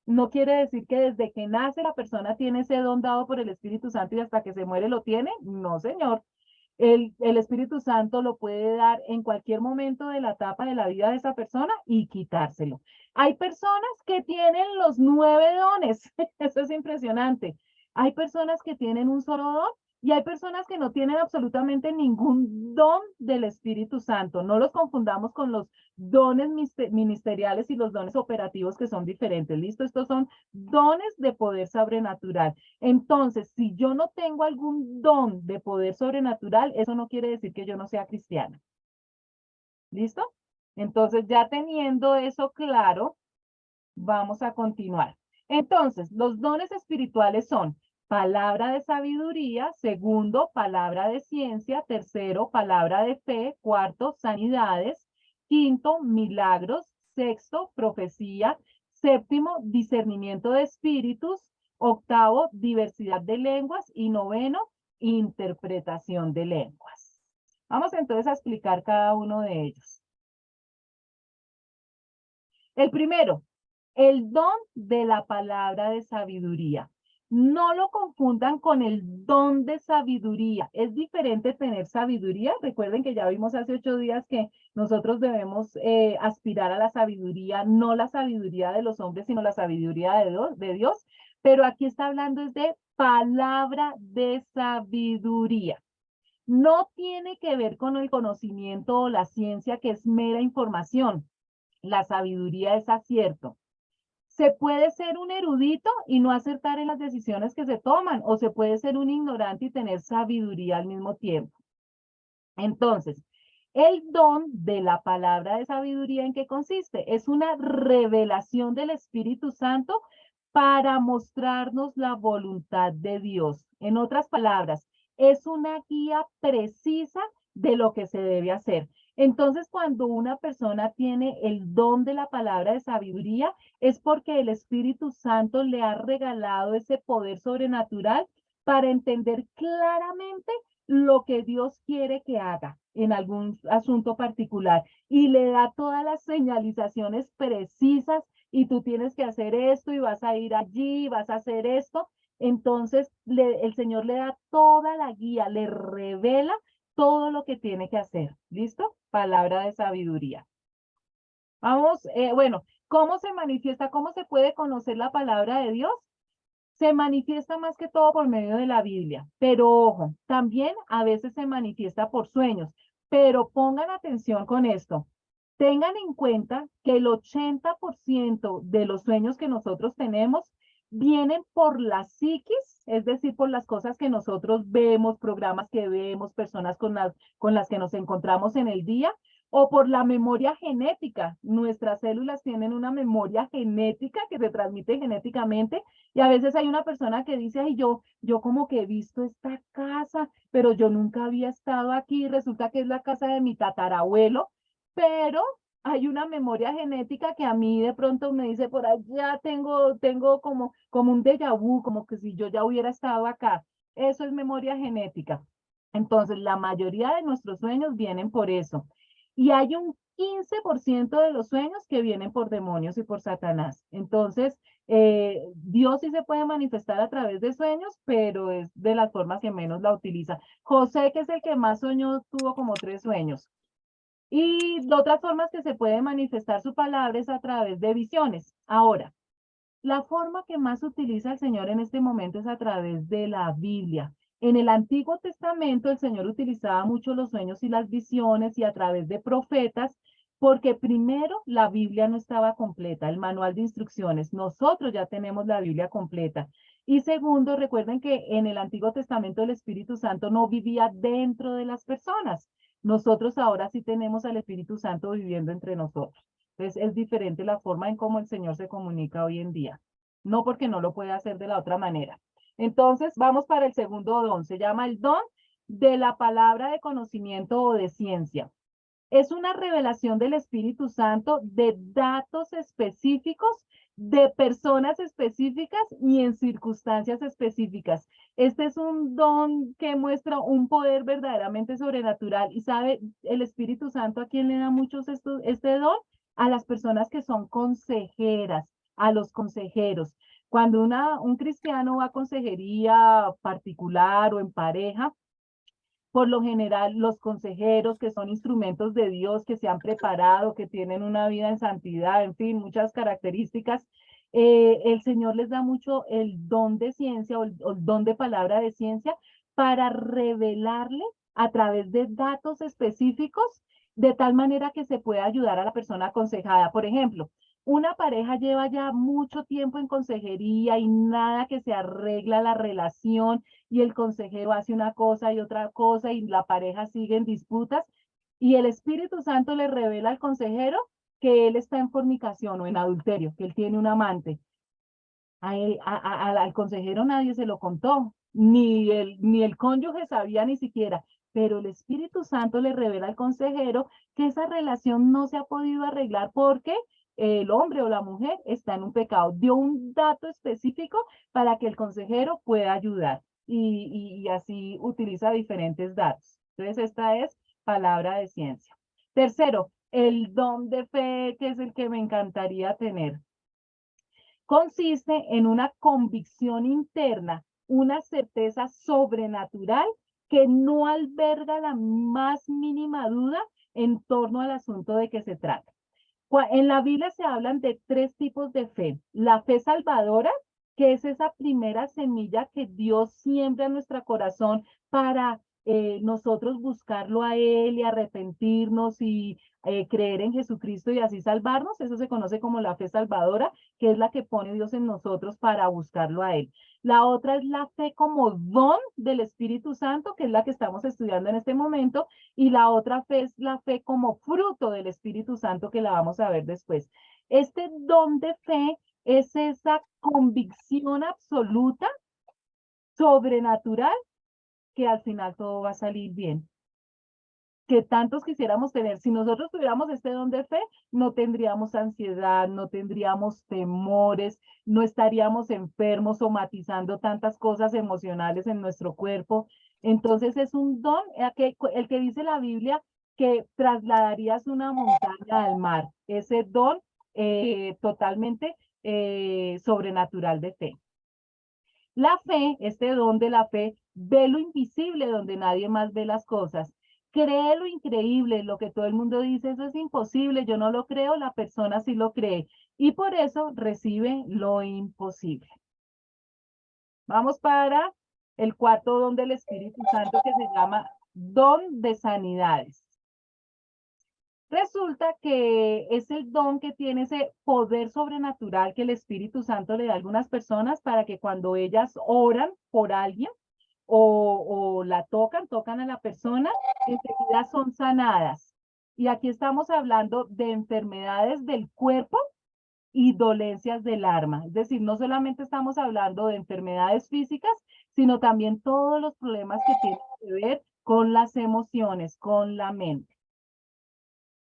No quiere decir que desde que nace la persona tiene ese don dado por el Espíritu Santo y hasta que se muere lo tiene. No, señor. El Espíritu Santo lo puede dar en cualquier momento de la etapa de la vida de esa persona y quitárselo. Hay personas que tienen los 9 dones. Eso es impresionante. Hay personas que tienen un solo don y hay personas que no tienen absolutamente ningún don del Espíritu Santo. No los confundamos con los dones ministeriales y los dones operativos que son diferentes. ¿Listo? Estos son dones de poder sobrenatural. Entonces, si yo no tengo algún don de poder sobrenatural, eso no quiere decir que yo no sea cristiana. ¿Listo? Entonces, ya teniendo eso claro, vamos a continuar. Entonces, los dones espirituales son palabra de sabiduría, segundo, palabra de ciencia, tercero, palabra de fe, cuarto, sanidades, quinto, milagros, sexto, profecía, séptimo, discernimiento de espíritus, octavo, diversidad de lenguas y noveno, interpretación de lenguas. Vamos entonces a explicar cada uno de ellos. El primero, el don de la palabra de sabiduría. No lo confundan con el don de sabiduría. Es diferente tener sabiduría. Recuerden que ya vimos hace 8 días que nosotros debemos aspirar a la sabiduría, no la sabiduría de los hombres, sino la sabiduría de Dios. Pero aquí está hablando es de palabra de sabiduría. No tiene que ver con el conocimiento o la ciencia, que es mera información. La sabiduría es acierto. Se puede ser un erudito y no acertar en las decisiones que se toman, o se puede ser un ignorante y tener sabiduría al mismo tiempo. Entonces, el don de la palabra de sabiduría, ¿en qué consiste? Es una revelación del Espíritu Santo para mostrarnos la voluntad de Dios. En otras palabras, es una guía precisa de lo que se debe hacer. Entonces, cuando una persona tiene el don de la palabra de sabiduría, es porque el Espíritu Santo le ha regalado ese poder sobrenatural para entender claramente lo que Dios quiere que haga en algún asunto particular y le da todas las señalizaciones precisas y tú tienes que hacer esto y vas a ir allí y vas a hacer esto. Entonces, el Señor le da toda la guía, le revela todo lo que tiene que hacer. ¿Listo? Palabra de sabiduría. Vamos, bueno, ¿cómo se manifiesta? ¿Cómo se puede conocer la palabra de Dios? Se manifiesta más que todo por medio de la Biblia, pero ojo, también a veces se manifiesta por sueños, pero pongan atención con esto. Tengan en cuenta que el 80% de los sueños que nosotros tenemos vienen por la psiquis, es decir, por las cosas que nosotros vemos, programas que vemos, personas con las que nos encontramos en el día, o por la memoria genética. Nuestras células tienen una memoria genética que se transmite genéticamente y a veces hay una persona que dice, ay, yo como que he visto esta casa, pero yo nunca había estado aquí, resulta que es la casa de mi tatarabuelo, pero hay una memoria genética que a mí de pronto me dice, por allá tengo como un déjà vu, como que si yo ya hubiera estado acá. Eso es memoria genética. Entonces, la mayoría de nuestros sueños vienen por eso. Y hay un 15% de los sueños que vienen por demonios y por Satanás. Entonces, Dios sí se puede manifestar a través de sueños, pero es de las formas que menos la utiliza. José, que es el que más soñó, tuvo como 3 sueños. Y de otras formas que se puede manifestar su palabra es a través de visiones. Ahora, la forma que más utiliza el Señor en este momento es a través de la Biblia. En el Antiguo Testamento el Señor utilizaba mucho los sueños y las visiones y a través de profetas, porque primero la Biblia no estaba completa, el manual de instrucciones. Nosotros ya tenemos la Biblia completa. Y segundo, recuerden que en el Antiguo Testamento el Espíritu Santo no vivía dentro de las personas. Nosotros ahora sí tenemos al Espíritu Santo viviendo entre nosotros. Entonces es diferente la forma en cómo el Señor se comunica hoy en día. No porque no lo pueda hacer de la otra manera. Entonces vamos para el segundo don. Se llama el don de la palabra de conocimiento o de ciencia. Es una revelación del Espíritu Santo de datos específicos, de personas específicas y en circunstancias específicas. Este es un don que muestra un poder verdaderamente sobrenatural. Y sabe, el Espíritu Santo, ¿a quién le da mucho este don? A las personas que son consejeras, a los consejeros. Cuando un cristiano va a consejería particular o en pareja, por lo general, los consejeros que son instrumentos de Dios, que se han preparado, que tienen una vida en santidad, en fin, muchas características, el Señor les da mucho el don de ciencia o el don de palabra de ciencia para revelarle a través de datos específicos, de tal manera que se pueda ayudar a la persona aconsejada. Por ejemplo, una pareja lleva ya mucho tiempo en consejería y nada que se arregla la relación y el consejero hace una cosa y otra cosa y la pareja sigue en disputas y el Espíritu Santo le revela al consejero que él está en fornicación o en adulterio, que él tiene un amante. Al consejero nadie se lo contó, ni el cónyuge sabía ni siquiera, pero el Espíritu Santo le revela al consejero que esa relación no se ha podido arreglar porque el hombre o la mujer está en un pecado. Dio un dato específico para que el consejero pueda ayudar y así utiliza diferentes datos. Entonces, esta es palabra de ciencia. Tercero, el don de fe, que es el que me encantaría tener. Consiste en una convicción interna, una certeza sobrenatural que no alberga la más mínima duda en torno al asunto de que se trata. En la Biblia se hablan de tres tipos de fe. La fe salvadora, que es esa primera semilla que Dios siembra en nuestro corazón para nosotros buscarlo a Él y arrepentirnos y creer en Jesucristo y así salvarnos. Eso se conoce como la fe salvadora, que es la que pone Dios en nosotros para buscarlo a Él. La otra es la fe como don del Espíritu Santo, que es la que estamos estudiando en este momento, y la otra fe es la fe como fruto del Espíritu Santo, que la vamos a ver después. Este don de fe es esa convicción absoluta, sobrenatural, que al final todo va a salir bien. Que tantos quisiéramos tener. Si nosotros tuviéramos este don de fe, no tendríamos ansiedad, no tendríamos temores, no estaríamos enfermos, somatizando tantas cosas emocionales en nuestro cuerpo. Entonces es un don, el que dice la Biblia, que trasladarías una montaña al mar. Ese don totalmente sobrenatural de fe. La fe, este don de la fe, ve lo invisible donde nadie más ve las cosas. Cree lo increíble, lo que todo el mundo dice, eso es imposible, yo no lo creo, la persona sí lo cree. Y por eso recibe lo imposible. Vamos para el cuarto don del Espíritu Santo que se llama don de sanidades. Resulta que es el don que tiene ese poder sobrenatural que el Espíritu Santo le da a algunas personas para que cuando ellas oran por alguien o la tocan a la persona, enseguida son sanadas. Y aquí estamos hablando de enfermedades del cuerpo y dolencias del alma. Es decir, no solamente estamos hablando de enfermedades físicas, sino también todos los problemas que tienen que ver con las emociones, con la mente.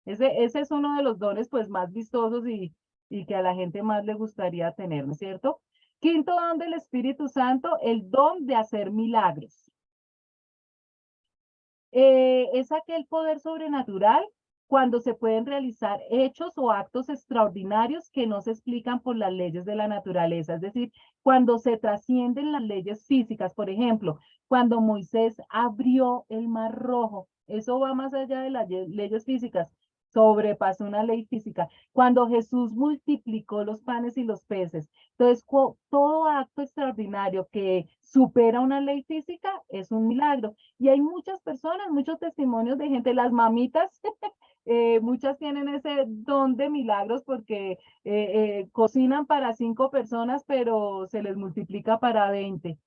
Ese es uno de los dones pues más vistosos y que a la gente más le gustaría tener, ¿no es cierto? Quinto don del Espíritu Santo, el don de hacer milagros. Es aquel poder sobrenatural cuando se pueden realizar hechos o actos extraordinarios que no se explican por las leyes de la naturaleza. Es decir, cuando se trascienden las leyes físicas. Por ejemplo, cuando Moisés abrió el Mar Rojo, eso va más allá de las leyes físicas, sobrepasó una ley física. Cuando Jesús multiplicó los panes y los peces. Entonces, todo acto extraordinario que supera una ley física es un milagro. Y hay muchas personas, muchos testimonios de gente, las mamitas, muchas tienen ese don de milagros porque cocinan para 5 personas, pero se les multiplica para 20.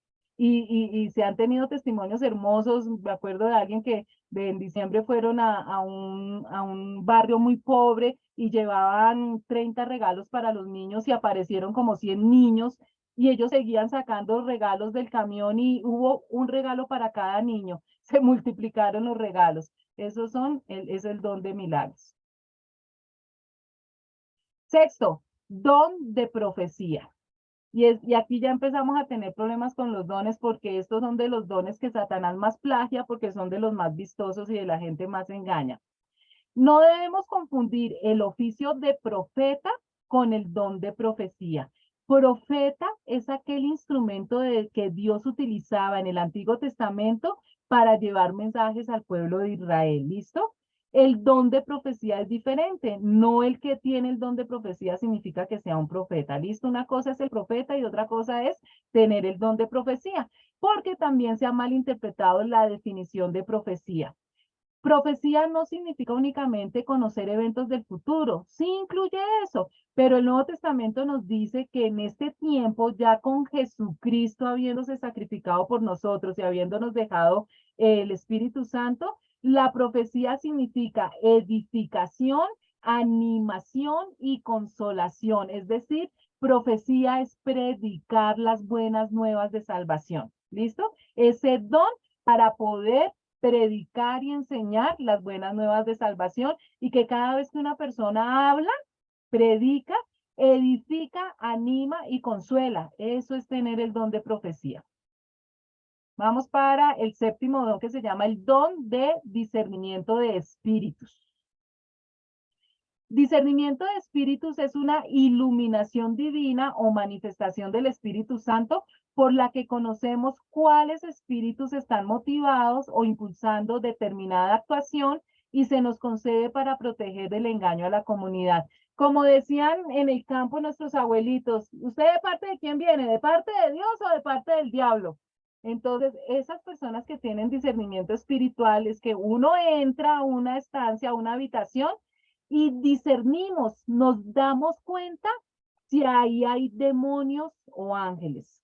y se han tenido testimonios hermosos. Me acuerdo de alguien que en diciembre fueron a un barrio muy pobre y llevaban 30 regalos para los niños y aparecieron como 100 niños y ellos seguían sacando regalos del camión y hubo un regalo para cada niño. Se multiplicaron los regalos. Es el don de milagros. Sexto, don de profecía. Y aquí ya empezamos a tener problemas con los dones porque estos son de los dones que Satanás más plagia porque son de los más vistosos y de la gente más engaña. No debemos confundir el oficio de profeta con el don de profecía. Profeta es aquel instrumento que Dios utilizaba en el Antiguo Testamento para llevar mensajes al pueblo de Israel. ¿Listo? El don de profecía es diferente. No el que tiene el don de profecía significa que sea un profeta. ¿Listo? Una cosa es el profeta y otra cosa es tener el don de profecía, porque también se ha malinterpretado la definición de profecía. Profecía no significa únicamente conocer eventos del futuro, sí incluye eso, pero el Nuevo Testamento nos dice que en este tiempo, ya con Jesucristo habiéndose sacrificado por nosotros y habiéndonos dejado el Espíritu Santo, la profecía significa edificación, animación y consolación, es decir, profecía es predicar las buenas nuevas de salvación, ¿listo? Ese don para poder predicar y enseñar las buenas nuevas de salvación y que cada vez que una persona habla, predica, edifica, anima y consuela. Eso es tener el don de profecía. Vamos para el séptimo don que se llama el don de discernimiento de espíritus. Discernimiento de espíritus es una iluminación divina o manifestación del Espíritu Santo por la que conocemos cuáles espíritus están motivados o impulsando determinada actuación y se nos concede para proteger del engaño a la comunidad. Como decían en el campo nuestros abuelitos, ¿usted de parte de quién viene? ¿De parte de Dios o de parte del diablo? Entonces, esas personas que tienen discernimiento espiritual es que uno entra a una estancia, a una habitación, y discernimos, nos damos cuenta si ahí hay demonios o ángeles,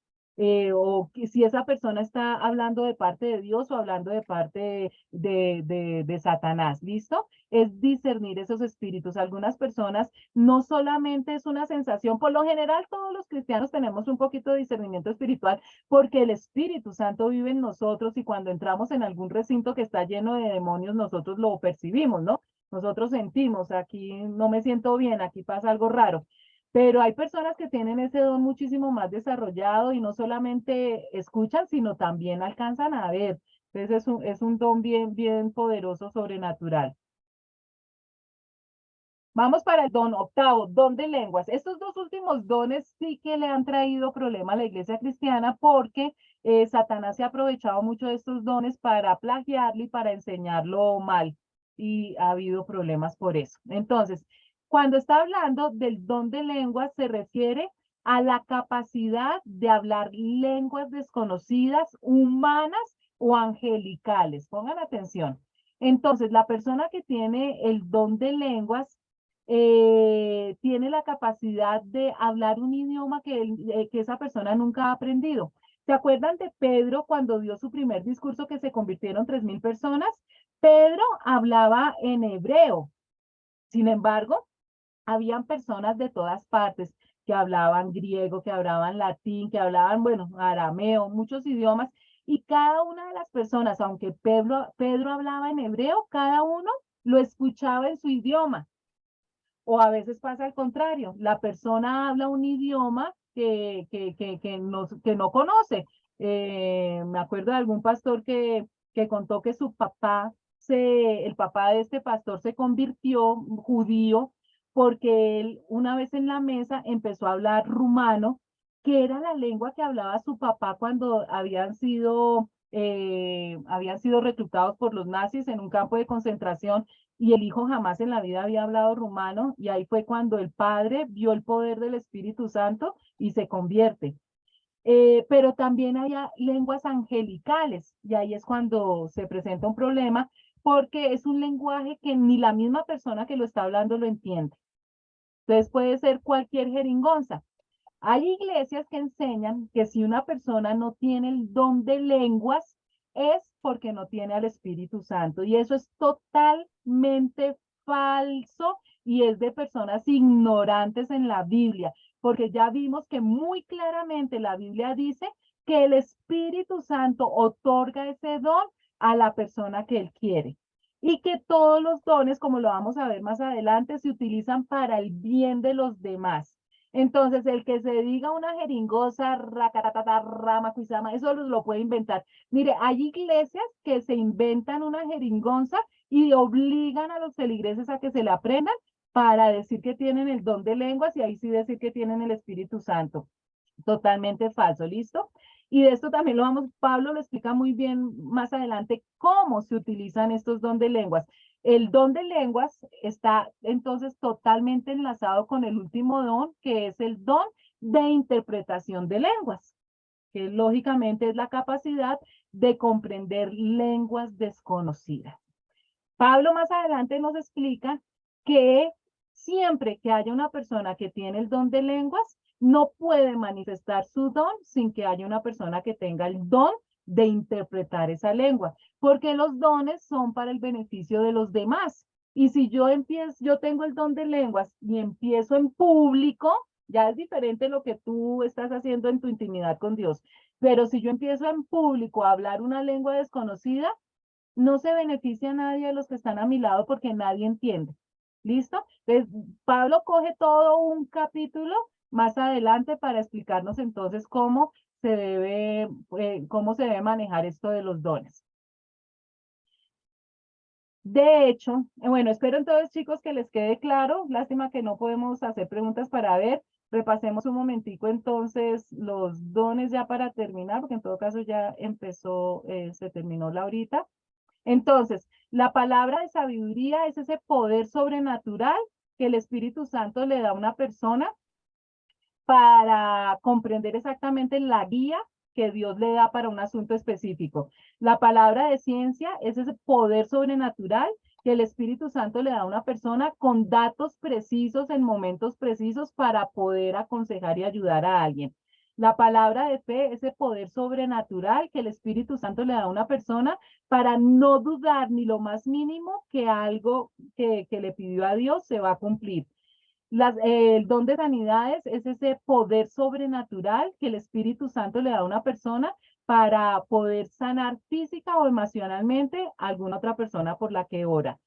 o si esa persona está hablando de parte de Dios o hablando de parte de Satanás, ¿listo? Es discernir esos espíritus. Algunas personas no solamente es una sensación, por lo general todos los cristianos tenemos un poquito de discernimiento espiritual porque el Espíritu Santo vive en nosotros y cuando entramos en algún recinto que está lleno de demonios, nosotros lo percibimos, ¿no? Nosotros sentimos, aquí no me siento bien, aquí pasa algo raro. Pero hay personas que tienen ese don muchísimo más desarrollado y no solamente escuchan, sino también alcanzan a ver. Entonces es un don bien, bien poderoso, sobrenatural. Vamos para el don octavo, don de lenguas. Estos dos últimos dones sí que le han traído problema a la iglesia cristiana porque Satanás se ha aprovechado mucho de estos dones para plagiarlo y para enseñarlo mal. Y ha habido problemas por eso. Entonces, cuando está hablando del don de lenguas, se refiere a la capacidad de hablar lenguas desconocidas, humanas o angelicales. Pongan atención. Entonces, la persona que tiene el don de lenguas tiene la capacidad de hablar un idioma que esa persona nunca ha aprendido. ¿Se acuerdan de Pedro cuando dio su primer discurso que se convirtieron 3.000 personas? Pedro hablaba en hebreo. Sin embargo, habían personas de todas partes que hablaban griego, que hablaban latín, que hablaban, bueno, arameo, muchos idiomas, y cada una de las personas, aunque Pedro hablaba en hebreo, cada uno lo escuchaba en su idioma. O a veces pasa al contrario, la persona habla un idioma que no conoce. Me acuerdo de algún pastor que contó que su papá, el papá de este pastor se convirtió judío porque él una vez en la mesa empezó a hablar rumano, que era la lengua que hablaba su papá cuando habían sido reclutados por los nazis en un campo de concentración y el hijo jamás en la vida había hablado rumano y ahí fue cuando el padre vio el poder del Espíritu Santo y se convierte. Pero también hay lenguas angelicales y ahí es cuando se presenta un problema porque es un lenguaje que ni la misma persona que lo está hablando lo entiende. Entonces puede ser cualquier jeringonza. Hay iglesias que enseñan que si una persona no tiene el don de lenguas, es porque no tiene al Espíritu Santo. Y eso es totalmente falso y es de personas ignorantes en la Biblia, porque ya vimos que muy claramente la Biblia dice que el Espíritu Santo otorga ese don a la persona que él quiere. Y que todos los dones, como lo vamos a ver más adelante, se utilizan para el bien de los demás. Entonces, el que se diga una jeringosa, racatatata, rama, cuisama, eso lo puede inventar. Mire, hay iglesias que se inventan una jeringonza y obligan a los feligreses a que se la aprendan para decir que tienen el don de lenguas y ahí sí decir que tienen el Espíritu Santo. Totalmente falso, ¿listo? Y de esto también lo vamos, Pablo lo explica muy bien más adelante, cómo se utilizan estos don de lenguas. El don de lenguas está entonces totalmente enlazado con el último don, que es el don de interpretación de lenguas, que lógicamente es la capacidad de comprender lenguas desconocidas. Pablo más adelante nos explica que siempre que haya una persona que tiene el don de lenguas, no puede manifestar su don sin que haya una persona que tenga el don de interpretar esa lengua, porque los dones son para el beneficio de los demás. Y si yo tengo el don de lenguas y empiezo en público, ya es diferente lo que tú estás haciendo en tu intimidad con Dios. Pero si yo empiezo en público a hablar una lengua desconocida, no se beneficia a nadie de los que están a mi lado porque nadie entiende. ¿Listo? Entonces, Pablo coge todo un capítulo más adelante para explicarnos entonces cómo se debe manejar esto de los dones. De hecho, bueno, espero entonces, chicos, que les quede claro. Lástima que no podemos hacer preguntas para ver. Repasemos un momentico entonces los dones ya para terminar, porque en todo caso ya empezó, se terminó la horita. Entonces, la palabra de sabiduría es ese poder sobrenatural que el Espíritu Santo le da a una persona para comprender exactamente la guía que Dios le da para un asunto específico. La palabra de ciencia es ese poder sobrenatural que el Espíritu Santo le da a una persona con datos precisos en momentos precisos para poder aconsejar y ayudar a alguien. La palabra de fe, ese poder sobrenatural que el Espíritu Santo le da a una persona para no dudar ni lo más mínimo que algo que le pidió a Dios se va a cumplir. El don de sanidades es ese poder sobrenatural que el Espíritu Santo le da a una persona para poder sanar física o emocionalmente a alguna otra persona por la que ora.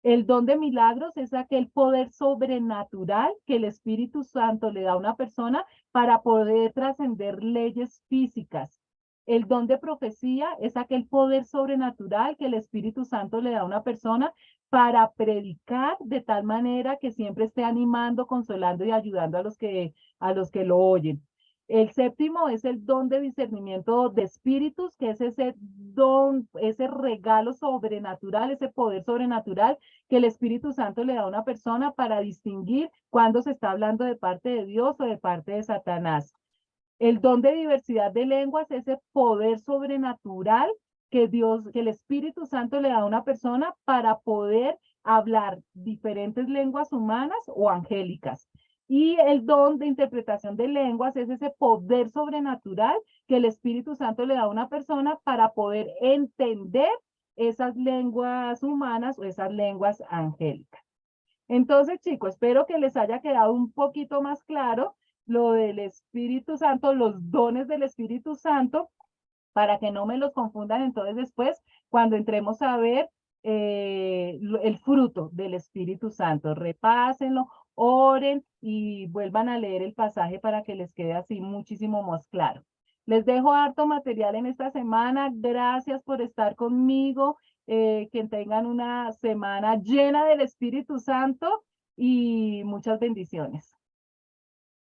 El don de milagros es aquel poder sobrenatural que el Espíritu Santo le da a una persona para poder trascender leyes físicas. El don de profecía es aquel poder sobrenatural que el Espíritu Santo le da a una persona para predicar de tal manera que siempre esté animando, consolando y ayudando a los que lo oyen. El séptimo es el don de discernimiento de espíritus, que es ese don, ese regalo sobrenatural, ese poder sobrenatural que el Espíritu Santo le da a una persona para distinguir cuando se está hablando de parte de Dios o de parte de Satanás. El don de diversidad de lenguas es ese poder sobrenatural que el Espíritu Santo le da a una persona para poder hablar diferentes lenguas humanas o angélicas. Y el don de interpretación de lenguas es ese poder sobrenatural que el Espíritu Santo le da a una persona para poder entender esas lenguas humanas o esas lenguas angélicas. Entonces, chicos, espero que les haya quedado un poquito más claro lo del Espíritu Santo, los dones del Espíritu Santo, para que no me los confundan entonces después cuando entremos a ver el fruto del Espíritu Santo. Repásenlo, oren y vuelvan a leer el pasaje para que les quede así muchísimo más claro. Les dejo harto material en esta semana. Gracias por estar conmigo. Que tengan una semana llena del Espíritu Santo y muchas bendiciones.